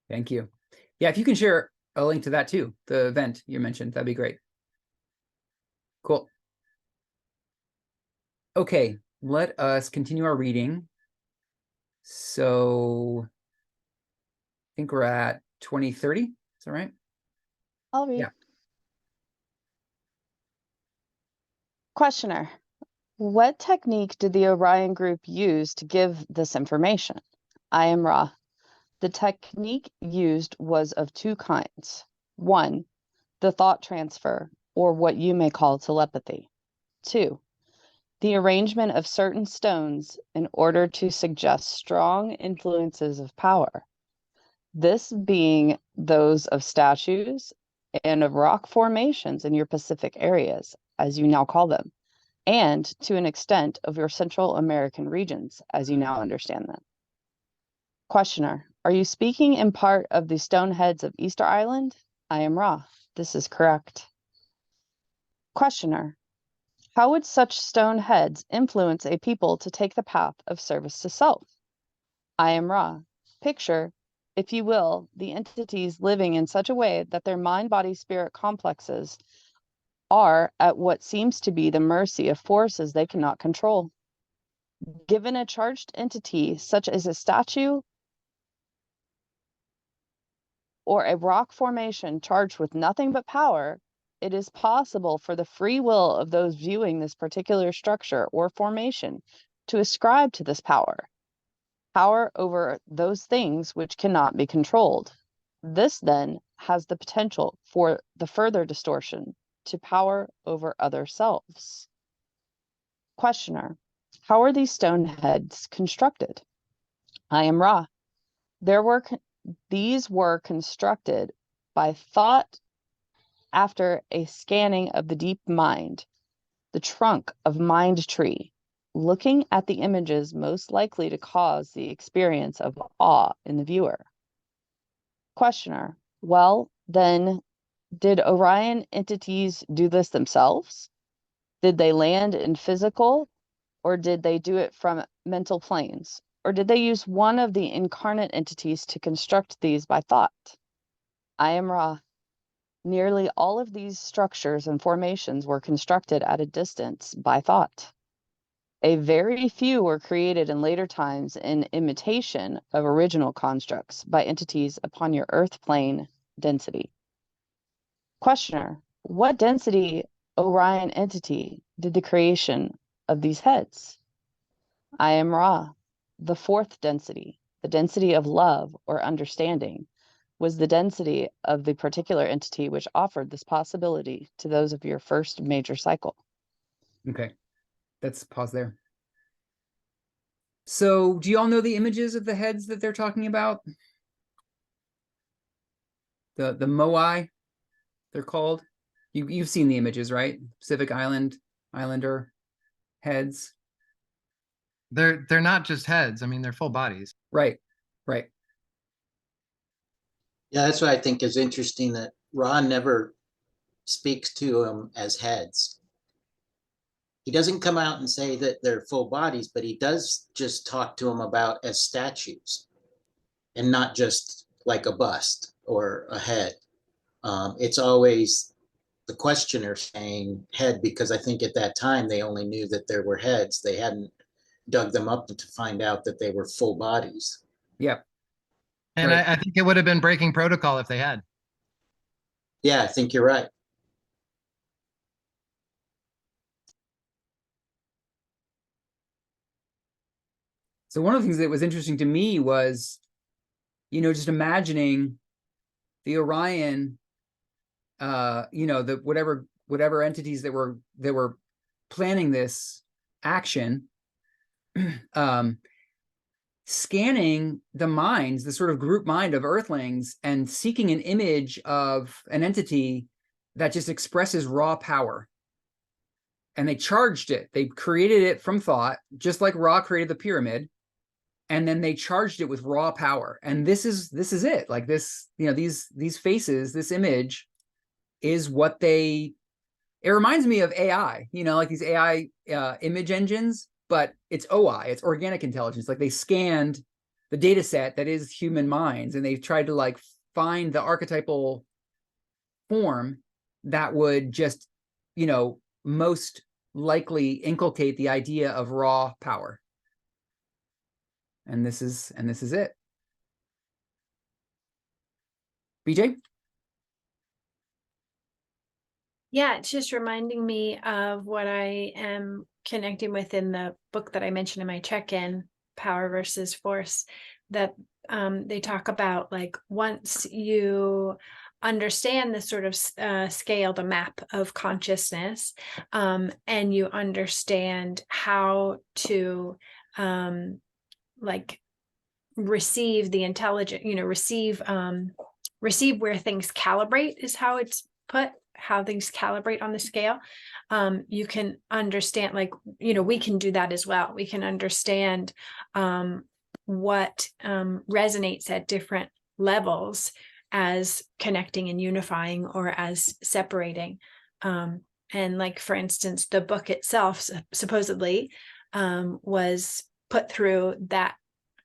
Thank you. Yeah, if you can share a link to that too, the event you mentioned, that'd be great. Cool. Okay, let us continue our reading. So I think we're at 2030. Is that right?
I'll read.
Yeah.
Questioner, what technique did the Orion group use to give this information? I am Ra. The technique used was of 2 kinds. 1, the thought transfer, or what you may call telepathy. 2, the arrangement of certain stones in order to suggest strong influences of power. This being those of statues and of rock formations in your Pacific areas, as you now call them, and to an extent of your Central American regions, as you now understand them. Questioner, are you speaking in part of the stone heads of Easter Island? I am Ra. This is correct. Questioner, how would such stone heads influence a people to take the path of service to self? I am Ra. Picture, if you will, the entities living in such a way that their mind-body-spirit complexes are at what seems to be the mercy of forces they cannot control. Given a charged entity such as a statue or a rock formation charged with nothing but power, it is possible for the free will of those viewing this particular structure or formation to ascribe to this power over those things which cannot be controlled. This then has the potential for the further distortion to power over other selves. Questioner, how are these stone heads constructed? I am Ra. These were constructed by thought after a scanning of the deep mind, the trunk of mind tree, looking at the images most likely to cause the experience of awe in the viewer. Questioner, well, then, did Orion entities do this themselves? Did they land in physical, or did they do it from mental planes? Or did they use one of the incarnate entities to construct these by thought? I am Ra. Nearly all of these structures and formations were constructed at a distance by thought. A very few were created in later times in imitation of original constructs by entities upon your earth plane density. Questioner, what density Orion entity did the creation of these heads? I am Ra. The 4th density, the density of love or understanding, was the density of the particular entity which offered this possibility to those of your first major cycle.
Okay, let's pause there. So do you all know the images of the heads that they're talking about? The Moai, they're called. You've seen the images, right? Pacific Islander heads.
They're not just heads. I mean, they're full bodies.
Right, right.
Yeah, that's what I think is interesting, that Ron never speaks to them as heads. He doesn't come out and say that they're full bodies, but he does just talk to them about as statues and not just like a bust or a head. It's always the questioner saying head, because I think at that time they only knew that there were heads. They hadn't dug them up to find out that they were full bodies.
Yep.
And
Right.
I think it would have been breaking protocol if they had.
Yeah, I think you're right.
So one of the things that was interesting to me was, just imagining the Orion, the whatever entities that were planning this action, scanning the minds, the sort of group mind of Earthlings, and seeking an image of an entity that just expresses raw power. And they charged it. They created it from thought, just like Ra created the pyramid. And then they charged it with raw power. And this is it. Like this, these faces, this image is what it reminds me of AI, like these AI image engines, but it's OI, it's organic intelligence. Like they scanned the data set that is human minds, and they've tried to like find the archetypal form that would just, most likely inculcate the idea of raw power. And this is it. BJ?
Yeah, it's just reminding me of what I am connecting with in the book that I mentioned in my check-in, Power versus Force, that they talk about, like, once you understand the sort of scale, the map of consciousness, and you understand how to like receive the intelligence, receive where things calibrate, is how it's put, how things calibrate on the scale. You can understand, like, we can do that as well. We can understand what resonates at different levels as connecting and unifying, or as separating. And like, for instance, the book itself supposedly was put through that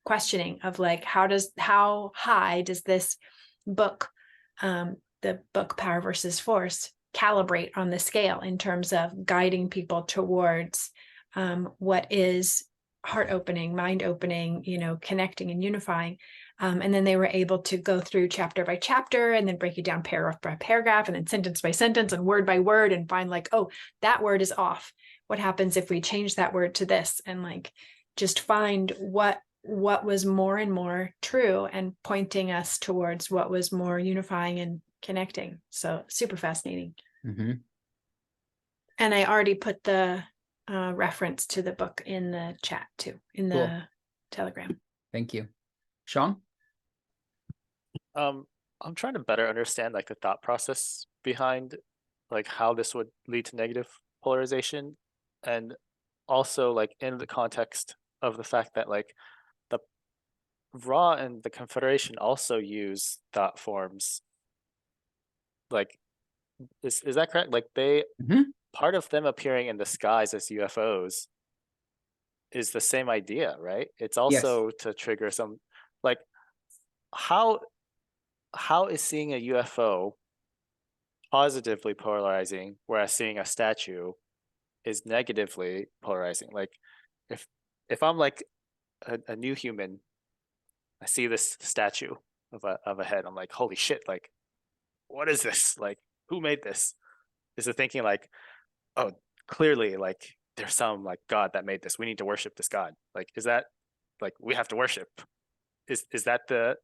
questioning of, like, how high does this book, the book Power versus Force, calibrate on the scale in terms of guiding people towards what is heart opening, mind opening, connecting and unifying. And then they were able to go through chapter by chapter, and then break it down paragraph by paragraph, and then sentence by sentence and word by word, and find, like, oh, that word is off. What happens if we change that word to this? And, like, just find what was more and more true, and pointing us towards what was more unifying and connecting. So super fascinating.
Mm-hmm.
And I already put the reference to the book in the chat too, in
Cool.
the Telegram.
Thank you. Sean?
I'm trying to better understand, like, the thought process behind, like, how this would lead to negative polarization, and also, like, in the context of the fact that, like, the Ra and the Confederation also use thought forms. Like, is that correct? Like, they
Mhm.
part of them appearing in the skies as UFOs is the same idea, right? It's also to trigger some, like, how is seeing a UFO positively polarizing, whereas seeing a statue is negatively polarizing? Like, if I'm like a new human, I see this statue of a head, I'm like, holy shit, like, what is this? Like, who made this? Is it thinking, like, oh, clearly, like, there's some, like, god that made this, we need to worship this god? Like, is that, like, we have to worship? Is that the,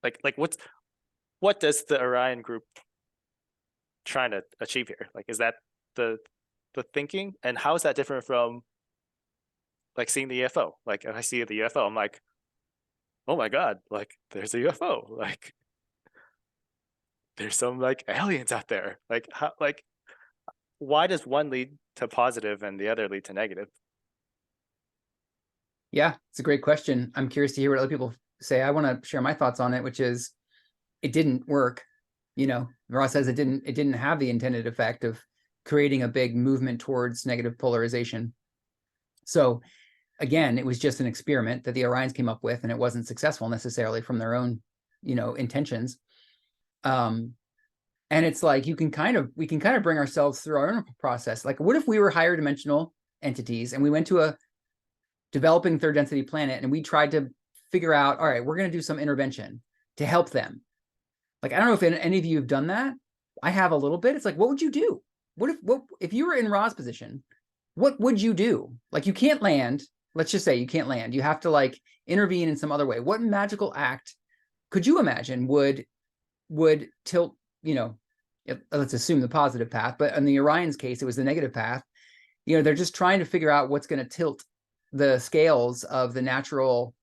like what does the Orion group trying to achieve here? Like, is that the thinking? And how is that different from, like seeing the UFO. Like if I see the UFO, I'm like, oh my God, like there's a UFO. Like there's some like aliens out there. Like how, like why does one lead to positive and the other lead to negative?
Yeah, it's a great question. I'm curious to hear what other people say. I want to share my thoughts on it, which is it didn't work. You know, Ross says it didn't have the intended effect of creating a big movement towards negative polarization. So again, it was just an experiment that the Orions came up with, and it wasn't successful necessarily from their own, you know, intentions. And it's like we can kind of bring ourselves through our own process. Like, what if we were higher dimensional entities and we went to a developing third density planet and we tried to figure out, all right, we're going to do some intervention to help them. Like, I don't know if any of you have done that. I have a little bit. It's like, what would you do? What if you were in Ra's position? What would you do? Like, you can't land. Let's just say you can't land. You have to like intervene in some other way. What magical act could you imagine would tilt, you know, let's assume the positive path, but in the Orion's case, it was the negative path. You know, they're just trying to figure out what's going to tilt the scales of the natural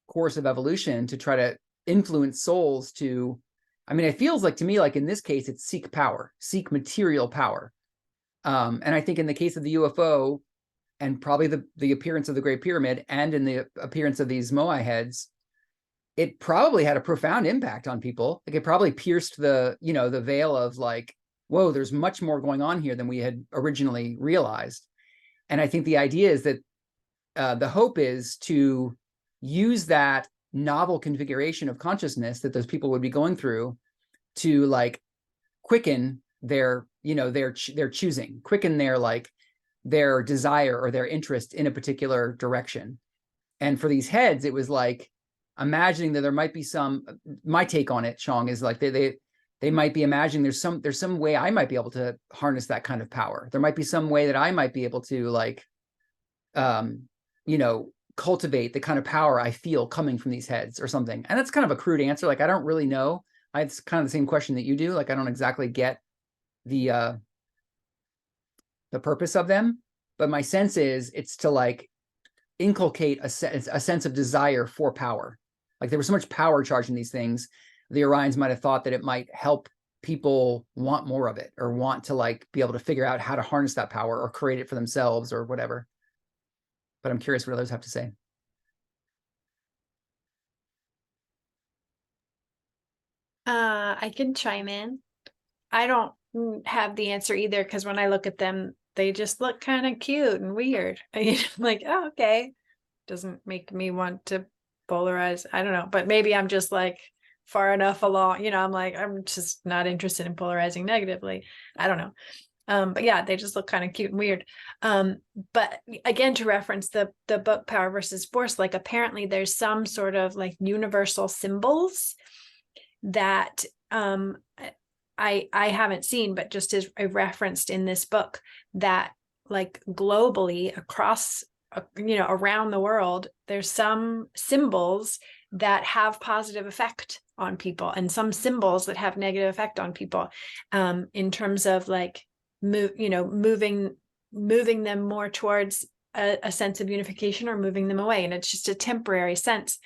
course of evolution to try to influence souls to, I mean, it feels like to me, like in this case, it's seek power, seek material power. And I think in the case of the UFO and probably the appearance of the Great Pyramid and in the appearance of these Moai heads, it probably had a profound impact on people. Like it probably pierced the, you know, the veil of like, whoa, there's much more going on here than we had originally realized. And I think the idea is that the hope is to use that novel configuration of consciousness that those people would be going through to like quicken their, you know, their choosing, quicken their like their desire or their interest in a particular direction. And for these heads, it was like imagining that there might be some, my take on it, Chong, is like they might be imagining there's some way I might be able to harness that kind of power. There might be some way that I might be able to like, you know, cultivate the kind of power I feel coming from these heads or something. And that's kind of a crude answer. Like, I don't really know. It's kind of the same question that you do. Like, I don't exactly get the purpose of them, but my sense is it's to like inculcate a sense of desire for power. Like there was so much power charged in these things. The Orions might have thought that it might help people want more of it or want to like be able to figure out how to harness that power or create it for themselves or whatever. But I'm curious what others have to say.
I can chime in. I don't have the answer either because when I look at them, they just look kind of cute and weird. I'm like, oh, okay. Doesn't make me want to polarize. I don't know, but maybe I'm just like far enough along, you know, I'm like, I'm just not interested in polarizing negatively. I don't know. But yeah, they just look kind of cute and weird. But again, to reference the book Power versus Force, like apparently there's some sort of like universal symbols that I haven't seen, but just as I referenced in this book, that like globally across, you know, around the world, there's some symbols that have positive effect on people and some symbols that have negative effect on people, in terms of like moving them more towards a sense of unification or moving them away. And it's just a temporary sense.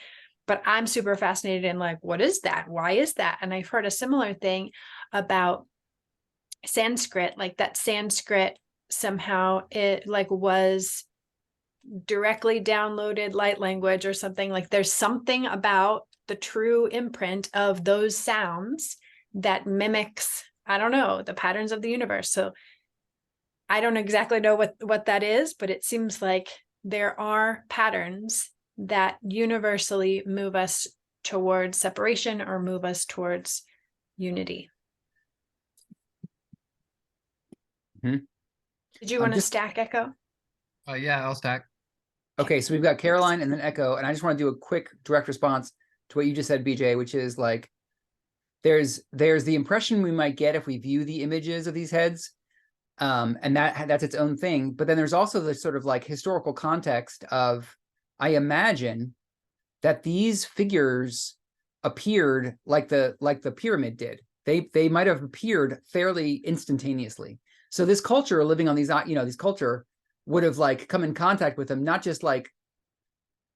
But I'm super fascinated in like, what is that? Why is that? And I've heard a similar thing about Sanskrit, like that Sanskrit somehow it like was directly downloaded light language or something. Like there's something about the true imprint of those sounds that mimics, I don't know, the patterns of the universe. So I don't exactly know what that is, but it seems like there are patterns that universally move us towards separation or move us towards unity.
Mm-hmm.
Did you want to stack Echo?
Yeah, I'll stack.
Okay, so we've got Caroline and then Echo, and I just want to do a quick direct response to what you just said, BJ, which is like, there's the impression we might get if we view the images of these heads, and that's its own thing. But then there's also the sort of like historical context of, I imagine that these figures appeared like the pyramid did. They might have appeared fairly instantaneously. So this culture living on these, you know, this culture would have like come in contact with them, not just like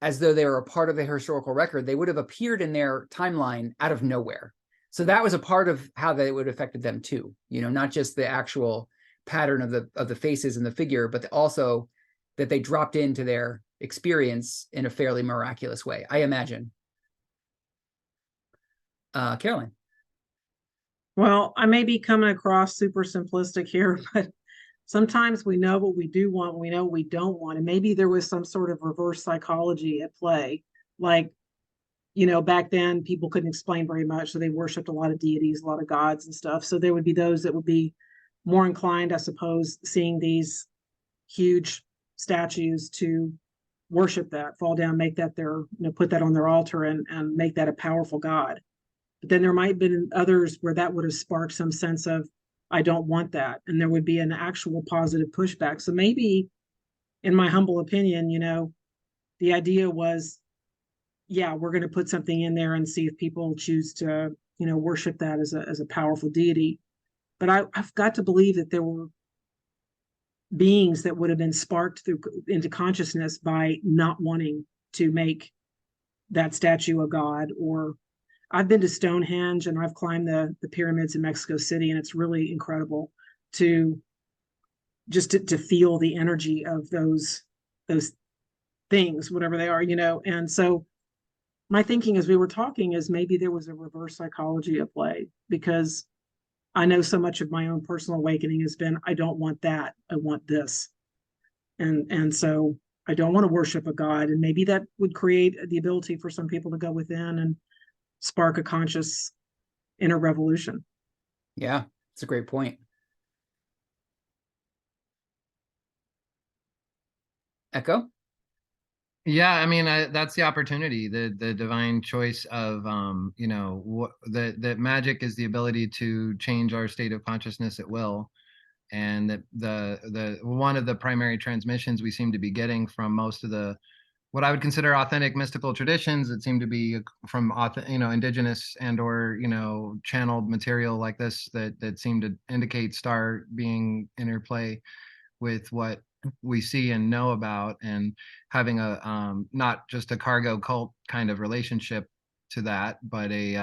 as though they were a part of the historical record, they would have appeared in their timeline out of nowhere. So that was a part of how they would have affected them too, you know, not just the actual pattern of the faces and the figure, but also that they dropped into their experience in a fairly miraculous way, I imagine. Caroline.
Well, I may be coming across super simplistic here, but sometimes we know what we do want, we know what we don't want. And maybe there was some sort of reverse psychology at play. Like, you know, back then people couldn't explain very much. So they worshiped a lot of deities, a lot of gods and stuff. So there would be those that would be more inclined, I suppose, seeing these huge statues to worship that, fall down, make that their, you know, put that on their altar and make that a powerful God. But then there might have been others where that would have sparked some sense of, I don't want that. And there would be an actual positive pushback. So maybe, in my humble opinion, you know, the idea was, yeah, we're going to put something in there and see if people choose to, you know, worship that as a powerful deity. But I've got to believe that there were beings that would have been sparked into consciousness by not wanting to make that statue a god. Or I've been to Stonehenge and I've climbed the pyramids in Mexico City, and it's really incredible to just to feel the energy of those things, whatever they are, you know. And so my thinking as we were talking is maybe there was a reverse psychology at play, because I know so much of my own personal awakening has been, I don't want that, I want this. And so I don't want to worship a god. And maybe that would create the ability for some people to go within and spark a conscious inner revolution.
Yeah, it's a great point. Echo?
Yeah, I mean, that's the opportunity, the divine choice of, you know, that magic is the ability to change our state of consciousness at will, and that the one of the primary transmissions we seem to be getting from most of the what I would consider authentic mystical traditions that seem to be from you know, indigenous and or, you know, channeled material like this that seem to indicate star being interplay with what we see and know about, and having a not just a cargo cult kind of relationship to that, but a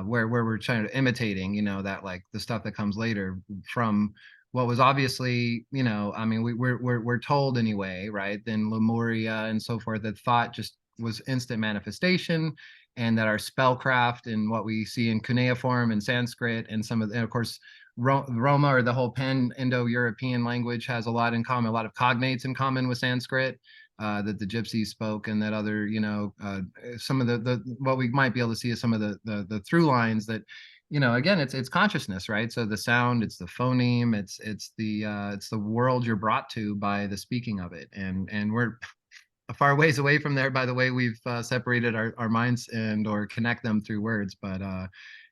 where we're trying to imitating, you know, that like the stuff that comes later from what was obviously, you know, I mean, we're told anyway, right? Then Lemuria and so forth, that thought just was instant manifestation, and that our spellcraft and what we see in cuneiform and Sanskrit and some of the, and of course, Roma, or the whole Pan-Indo-European language, has a lot in common, a lot of cognates in common with Sanskrit that the Gypsies spoke, and that other, you know, some of the what we might be able to see is some of the through lines that, you know, again, it's consciousness, right? So the sound, it's the phoneme, it's the world you're brought to by the speaking of it, and we're a far ways away from there by the way we've separated our minds and or connect them through words. But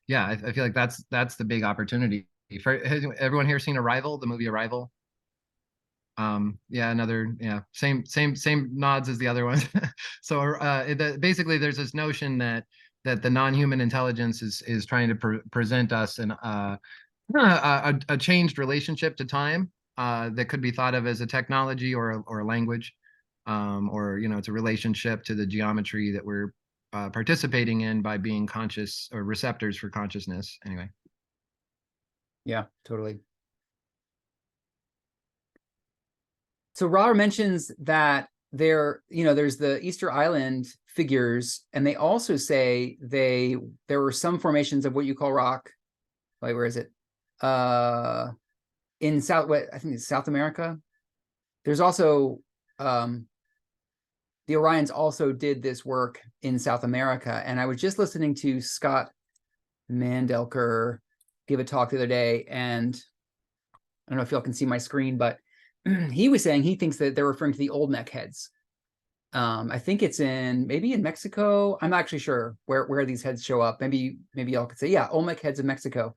yeah, I feel like that's the big opportunity. Has everyone here seen Arrival, the movie Arrival? Yeah, another, yeah, same nods as the other ones. So basically there's this notion that the non-human intelligence is trying to present us a changed relationship to time that could be thought of as a technology or a language, or, you know, it's a relationship to the geometry that we're participating in by being conscious or receptors for consciousness. Anyway.
Yeah, totally. So Ra mentions that there, you know, there's the Easter Island figures, and they also say there were some formations of what you call rock. Wait, where is it? In I think it's South America. There's also the Orions also did this work in South America, and I was just listening to Scott Mandelker give a talk the other day, and I don't know if y'all can see my screen, but he was saying he thinks that they're referring to the Olmec heads. I think it's maybe in Mexico. I'm not actually sure where these heads show up. Maybe y'all could say, yeah, Olmec heads in Mexico.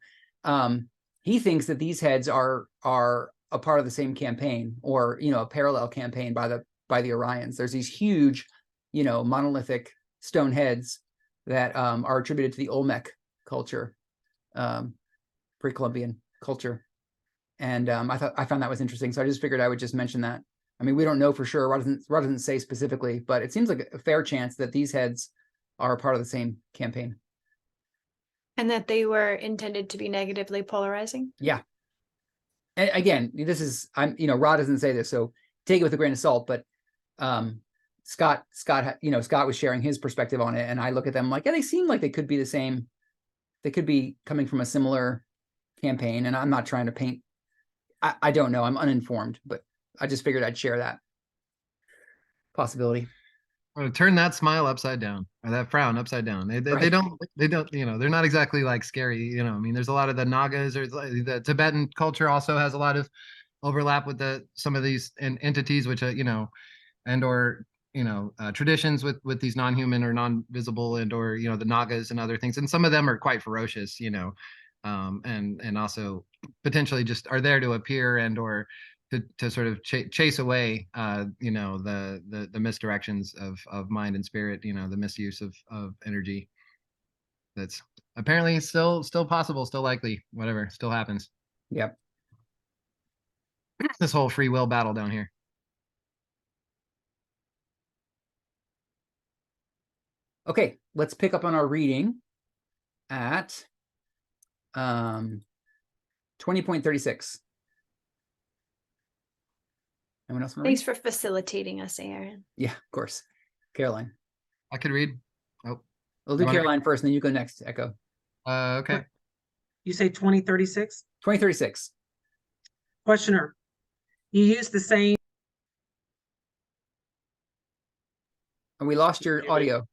He thinks that these heads are a part of the same campaign, or, you know, a parallel campaign by the Orions. There's these huge, you know, monolithic stone heads that are attributed to the Olmec culture, pre-Columbian culture. And I found that was interesting. So I just figured I would just mention that. I mean, we don't know for sure. Ra doesn't say specifically, but it seems like a fair chance that these heads are a part of the same campaign.
And that they were intended to be negatively polarizing.
Yeah. And again, this is, Ra doesn't say this, so take it with a grain of salt, but Scott was sharing his perspective on it, and I look at them like, yeah, they seem like they could be the same. They could be coming from a similar campaign, and I'm not trying to paint. I don't know. I'm uninformed, but I just figured I'd share that possibility.
Or turn that smile upside down, or that frown upside down. They
Right.
don't, they're not exactly like scary, I mean, there's a lot of the Nagas, or the Tibetan culture also has a lot of overlap with some of these entities, which, and or, traditions with these non-human or non-visible, and or, the Nagas and other things. And some of them are quite ferocious, and also potentially just are there to appear and or to sort of chase away, the misdirections of mind and spirit, the misuse of energy. That's apparently still possible, still likely, whatever, still happens.
Yep.
This whole free will battle down here.
Okay, let's pick up on our reading at 20.36. Anyone else want to
Thanks
read?
for facilitating us, Aaron.
Yeah, of course. Caroline.
I could read. Oh,
We'll do
You wanna-
Caroline first, and then you go next, Echo.
okay.
You say 2036?
2036.
Questioner, you use the same,
And we lost your audio.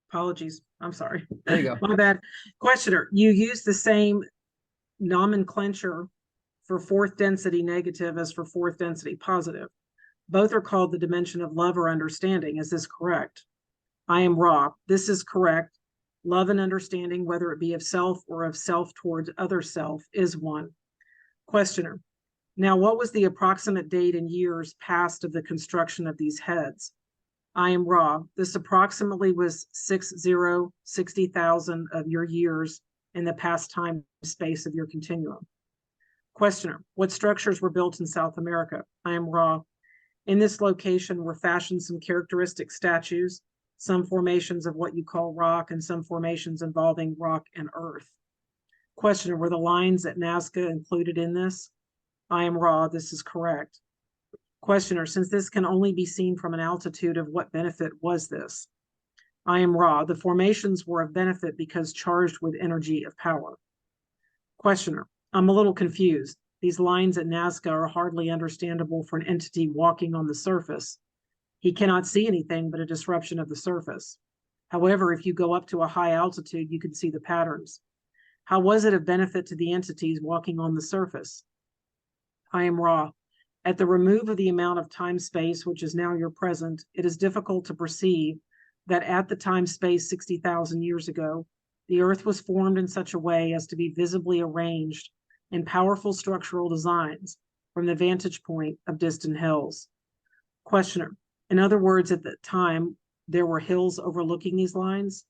apologies, I'm sorry.
There you go.
My bad. Questioner, you use the same nomenclature for fourth density negative as for fourth density positive. Both are called the dimension of love or understanding. Is this correct? I am Ra. This is correct. Love and understanding, whether it be of self or of self towards other self, is one. Questioner, now what was the approximate date and years past of the construction of these heads? I am Ra. This approximately was 60,000 of your years in the past time space of your continuum. Questioner, what structures were built in South America? I am Ra. In this location were fashioned some characteristic statues, some formations of what you call rock, and some formations involving rock and earth. Questioner, were the lines at Nazca included in this? I am Ra. This is correct. Questioner, since this can only be seen from an altitude, of what benefit was this? I am Ra. The formations were of benefit because charged with energy of power. Questioner, I'm a little confused. These lines at Nazca are hardly understandable for an entity walking on the surface. He cannot see anything but a disruption of the surface. However, if you go up to a high altitude, you can see the patterns. How was it of benefit to the entities walking on the surface? I am Ra. At the remove of the amount of time-space, which is now your present, it is difficult to perceive that at the time-space 60,000 years ago, the Earth was formed in such a way as to be visibly arranged in powerful structural designs from the vantage point of distant hills. Questioner, in other words, at that time, there were hills overlooking these lines?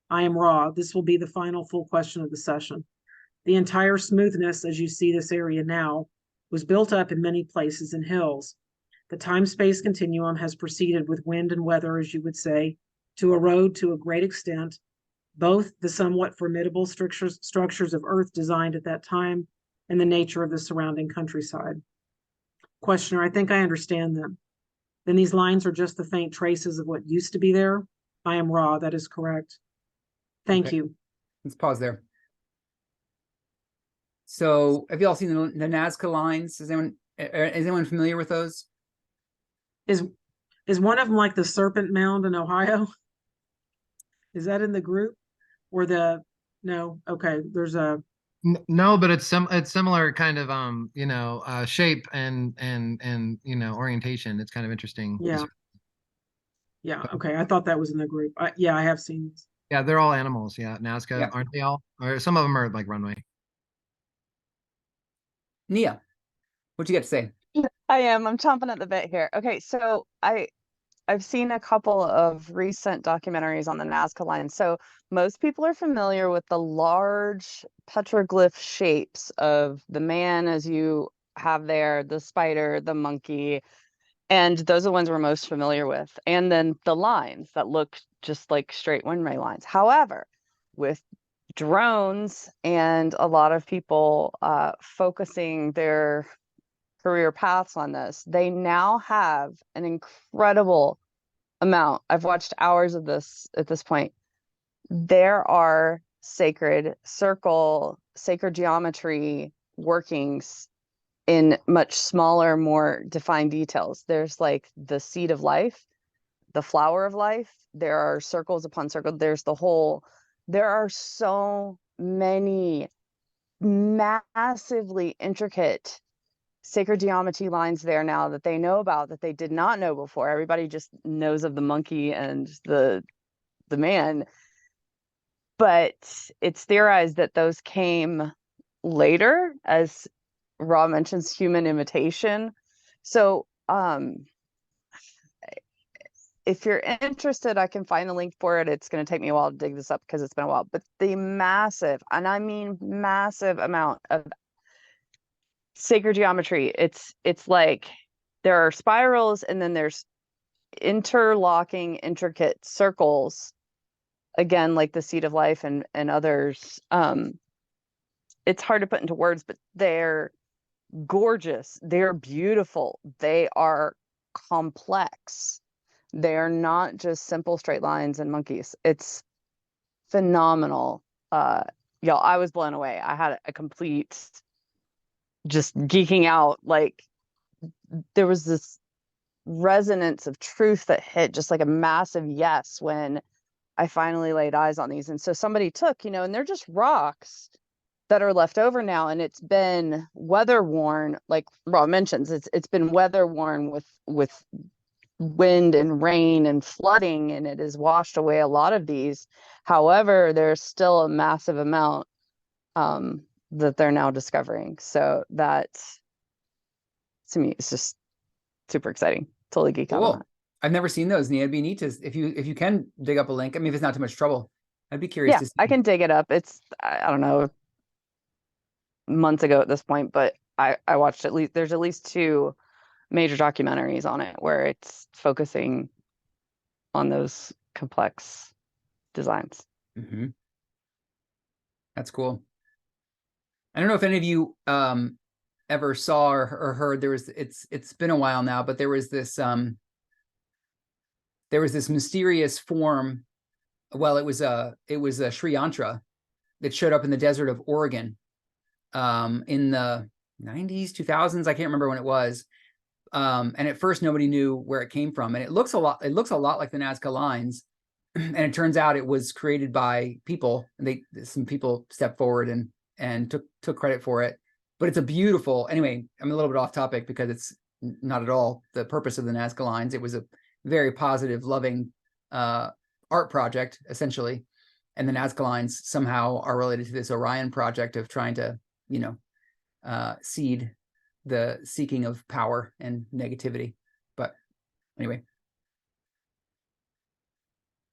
I am Ra. This will be the final full question of the session. The entire smoothness, as you see this area now, was built up in many places in hills. The time-space continuum has proceeded with wind and weather, as you would say, to erode to a great extent both the somewhat formidable structures of Earth designed at that time and the nature of the surrounding countryside. Questioner, I think I understand them. Then these lines are just the faint traces of what used to be there? I am Ra. That is correct. Thank
Okay.
you.
Let's pause there. So have you all seen the Nazca lines? Is anyone familiar with those?
Is one of them like the Serpent Mound in Ohio? Is that in the group? Or no, okay, there's a,
No, but it's similar kind of shape and orientation. It's kind of interesting.
yeah, okay, I thought that was in the group. Yeah, I have seen this.
Yeah, they're all animals. Yeah, Nazca,
Yeah.
aren't they all? Or some of them are like runway.
Nia, what you got to say?
I am. I'm chomping at the bit here. Okay, so I've seen a couple of recent documentaries on the Nazca line. So most people are familiar with the large petroglyph shapes of the man as you have there, the spider, the monkey, and those are the ones we're most familiar with. And then the lines that look just like straight windray lines. However, with drones and a lot of people focusing their career paths on this, they now have an incredible amount. I've watched hours of this at this point. There are sacred circle, sacred geometry workings in much smaller, more defined details. There's like the seed of life, the flower of life. There are circles upon circles. There's the whole, there are so many massively intricate sacred geometry lines there now that they know about that they did not know before. Everybody just knows of the monkey and the man. But it's theorized that those came later, as Ra mentions human imitation. So if you're interested, I can find the link for it. It's going to take me a while to dig this up because it's been a while. But the massive, and I mean massive amount of sacred geometry, it's like there are spirals and then there's interlocking intricate circles, again like the seed of life and others. It's hard to put into words, but they're gorgeous, they're beautiful, they are complex, they're not just simple straight lines and monkeys. It's phenomenal. Y'all, I was blown away. I had a complete just geeking out. Like there was this resonance of truth that hit just like a massive yes when I finally laid eyes on these. And so somebody took, and they're just rocks that are left over now, and it's been weather worn, like Ra mentions, it's been weather worn with wind and rain and flooding, and it has washed away a lot of these. However, there's still a massive amount that they're now discovering. So that, to me, it's just super exciting. Totally geek out on
Cool.
that.
I've never seen those, Nia. It'd be neat to, if you can dig up a link. I mean, if it's not too much trouble, I'd be curious
Yeah,
to see.
I can dig it up. It's, I don't know, months ago at this point, but I watched there's at least 2 major documentaries on it where it's focusing on those complex designs.
Mm-hmm. That's cool. I don't know if any of you ever saw or heard, it's been a while now, but there was this mysterious form. Well, it was a Sri Yantra that showed up in the desert of Oregon in the 90s, 2000s. I can't remember when it was. And at first nobody knew where it came from. And it looks a lot like the Nazca lines. And it turns out it was created by people, and some people stepped forward and took credit for it. But it's a beautiful, anyway, I'm a little bit off topic because it's not at all the purpose of the Nazca lines. It was a very positive, loving art project, essentially. And the Nazca lines somehow are related to this Orion project of trying to, seed the seeking of power and negativity. But anyway,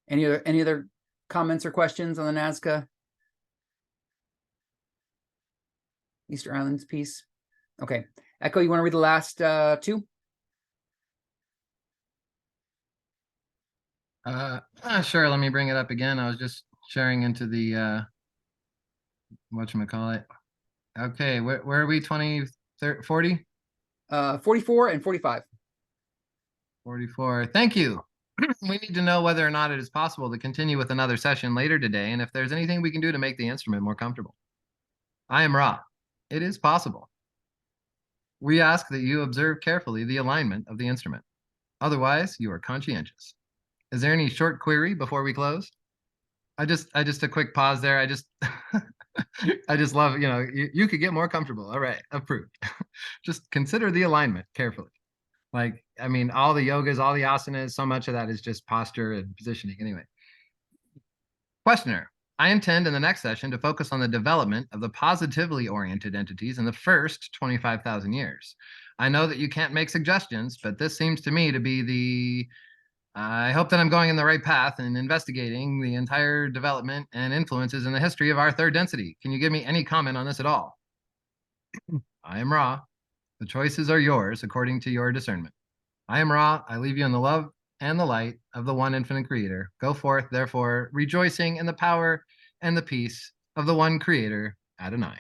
any other comments or questions on the Nazca Easter Islands piece? Okay, Echo, you want to read the last 2?
Sure. Let me bring it up again. I was just sharing into the whatchamacallit. Okay, where are we? 20, 30, 40?
44 and 45.
44. Thank you. We need to know whether or not it is possible to continue with another session later today, and if there's anything we can do to make the instrument more comfortable. I am Ra. It is possible. We ask that you observe carefully the alignment of the instrument. Otherwise, you are conscientious. Is there any short query before we close? I just a quick pause there. I just love, you could get more comfortable. All right, approved. Just consider the alignment carefully. Like, I mean, all the yogas, all the asanas, so much of that is just posture and positioning anyway. Questioner, I intend in the next session to focus on the development of the positively oriented entities in the first 25,000 years. I know that you can't make suggestions, but this seems to me to be the I hope that I'm going in the right path in investigating the entire development and influences in the history of our third density. Can you give me any comment on this at all? I am Ra. The choices are yours according to your discernment. I am Ra. I leave you in the love and the light of the one infinite creator. Go forth, therefore, rejoicing in the power and the peace of the one creator, Adonai.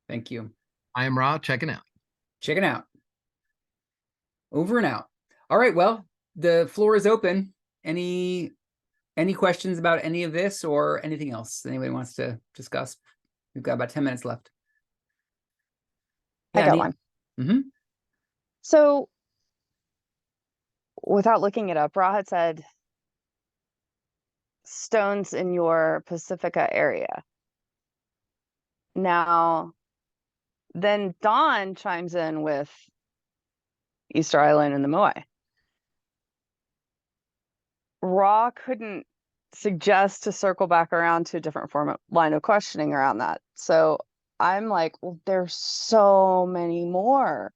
Thank you.
I am Ra, checking out.
Check it out. Over and out. All right, well, the floor is open. Any questions about any of this or anything else anybody wants to discuss? We've got about 10 minutes left.
I
Yeah,
got
Neat.
one.
Mm-hmm.
So without looking it up, Ra had said stones in your Pacifica area. Now, then Dawn chimes in with Easter Island and the Moai. Ra couldn't suggest to circle back around to a different line of questioning around that. So I'm like, well, there's so many more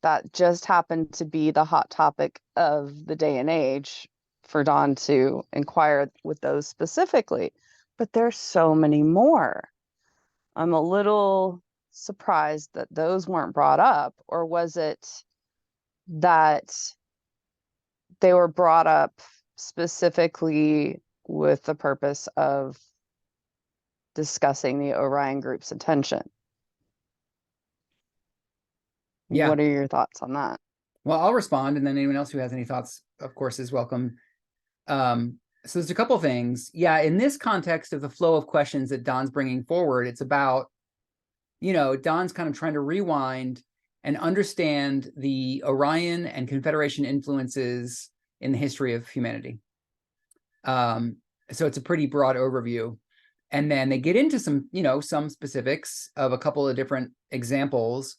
that just happened to be the hot topic of the day and age for Dawn to inquire with those specifically. But there's so many more. I'm a little surprised that those weren't brought up, or was it that they were brought up specifically with the purpose of discussing the Orion group's attention?
Yeah.
What are your thoughts on that?
Well, I'll respond, and then anyone else who has any thoughts, of course, is welcome. So there's a couple things. Yeah, in this context of the flow of questions that Don's bringing forward, it's about, Don's kind of trying to rewind and understand the Orion and Confederation influences in the history of humanity. So it's a pretty broad overview. And then they get into some specifics of a couple of different examples,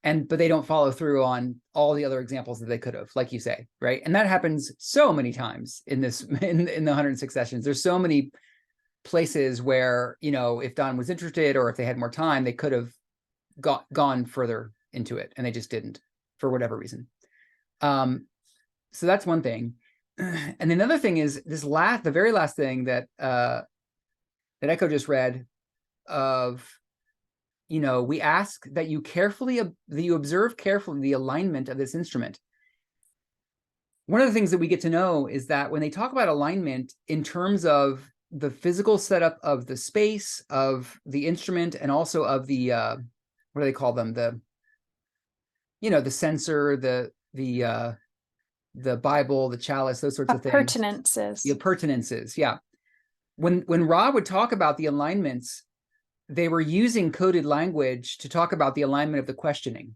but they don't follow through on all the other examples that they could have, like you say, right? And that happens so many times in the 106 sessions. There's so many places where, if Don was interested or if they had more time, they could have gone further into it, and they just didn't for whatever reason. So that's one thing. And another thing is the very last thing that Echo just read of, we ask that you observe carefully the alignment of this instrument. One of the things that we get to know is that when they talk about alignment in terms of the physical setup of the space of the instrument, and also of the what do they call them, the sensor, the Bible, the chalice, those sorts of things.
Appurtenances.
The appurtenances, yeah. When Ra would talk about the alignments, they were using coded language to talk about the alignment of the questioning.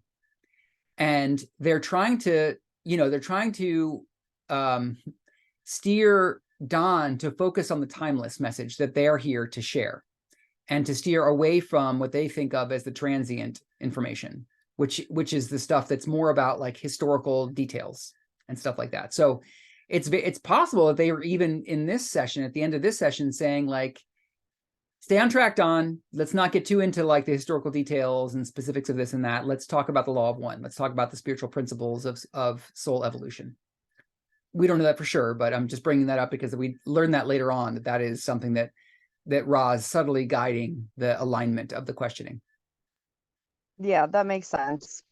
And they're trying to, steer Don to focus on the timeless message that they're here to share, and to steer away from what they think of as the transient information, which is the stuff that's more about like historical details and stuff like that. So it's possible that they were even in this session, at the end of this session, saying like, stay on track, Don. Let's not get too into like the historical details and specifics of this and that. Let's talk about the law of one. Let's talk about the spiritual principles of soul evolution. We don't know that for sure, but I'm just bringing that up because we learned that later on, that is something that Ra is subtly guiding the alignment of the questioning.
Yeah, that makes sense.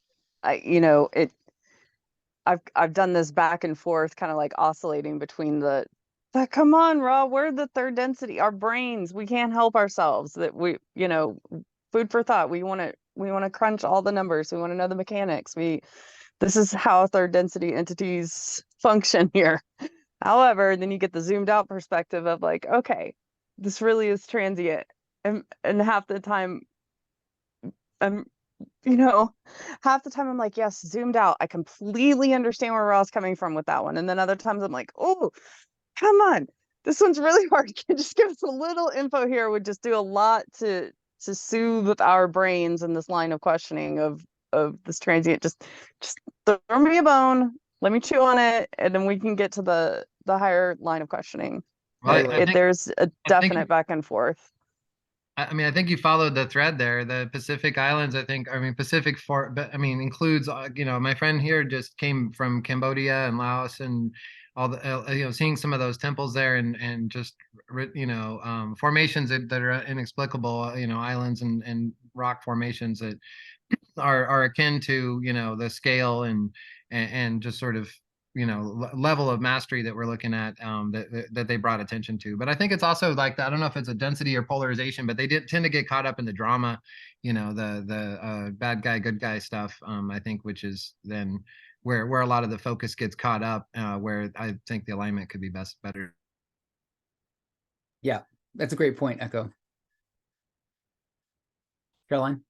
I've done this back and forth, kind of like oscillating between the come on, Ra, we're the third density, our brains, we can't help ourselves, that we, food for thought. We want to crunch all the numbers. We want to know the mechanics. This is how third density entities function here. However, then you get the zoomed out perspective of like, okay, this really is transient. And half the time, half the time I'm like, yes, zoomed out. I completely understand where Ra's coming from with that one. And then other times I'm like, oh, come on, this one's really hard. Can just give us a little info here, would just do a lot to soothe our brains in this line of questioning of this transient. Just throw me a bone, let me chew on it, and then we can get to the higher line of questioning.
Well,
There's a definite back and forth.
I mean, I think you followed the thread there. The Pacific Islands, Pacific for, but I mean, includes, my friend here just came from Cambodia and Laos and all the, seeing some of those temples there and just, formations that are inexplicable, islands and rock formations that are akin to, the scale and just sort of, level of mastery that we're looking at, that they brought attention to. But I think it's also like, I don't know if it's a density or polarization, but they did tend to get caught up in the drama, the bad guy, good guy stuff, I think, which is then where a lot of the focus gets caught up, where I think the alignment could be better.
Yeah, that's a great point, Echo. Caroline?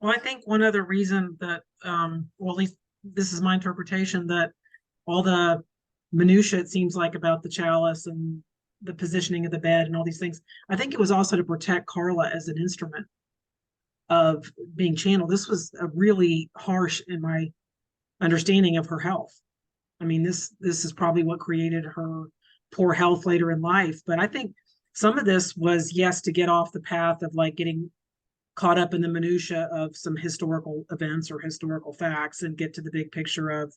Well, I think one other reason that, well, at least this is my interpretation, that all the minutia, it seems like, about the chalice and the positioning of the bed and all these things, I think it was also to protect Carla as an instrument of being channeled. This was a really harsh, in my understanding of her health. I mean, this is probably what created her poor health later in life. But I think some of this was, yes, to get off the path of like getting caught up in the minutia of some historical events or historical facts and get to the big picture of,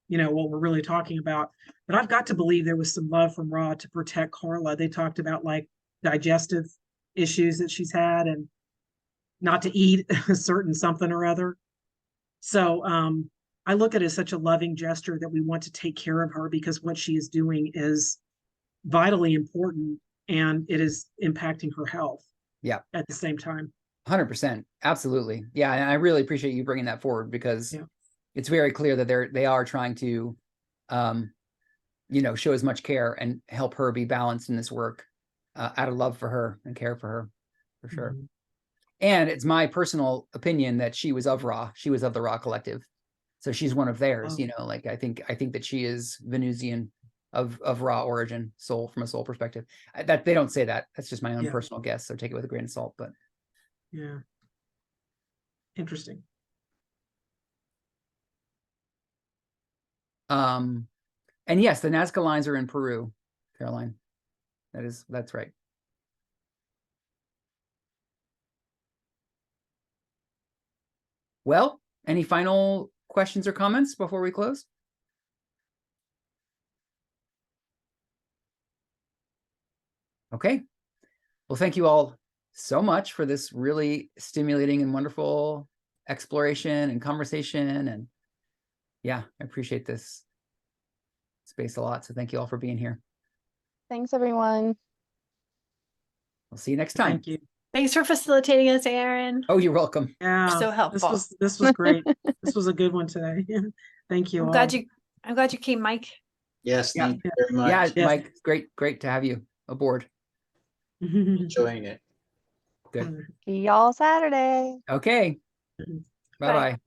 what we're really talking about. But I've got to believe there was some love from Ra to protect Carla. They talked about like digestive issues that she's had and not to eat a certain something or other. So I look at it as such a loving gesture that we want to take care of her, because what she is doing is vitally important and it is impacting her health.
Yeah.
At the same time.
100%. Absolutely. Yeah. And I really appreciate you bringing that forward, because it's very clear that they are trying to, show as much care and help her be balanced in this work, out of love for her and care for her, for sure.
Mm-hmm.
And it's my personal opinion that she was of Ra. She was of the Ra Collective. So she's one of theirs, like I think that she is Venusian of Ra origin, soul, from a soul perspective. That they don't say that. That's just my own personal guess. So take it with a grain of salt, but
yeah. Interesting.
And yes, the Nazca lines are in Peru, Caroline. That's right. Well, any final questions or comments before we close? Okay. Well, thank you all so much for this really stimulating and wonderful exploration and conversation. And yeah, I appreciate this space a lot. So thank you all for being here.
Thanks, everyone.
We'll see you next time.
Thank you.
Thanks for facilitating us, Aaron.
Oh, you're welcome.
Yeah.
So helpful.
This was great. This was a good one today. Thank you.
I'm glad you came, Mike.
Yes,
Yeah.
thank you very much.
Yeah,
Yes.
Mike, great to have you aboard.
Enjoying it.
Good.
See y'all Saturday.
Okay.
Mhm.
Bye-bye.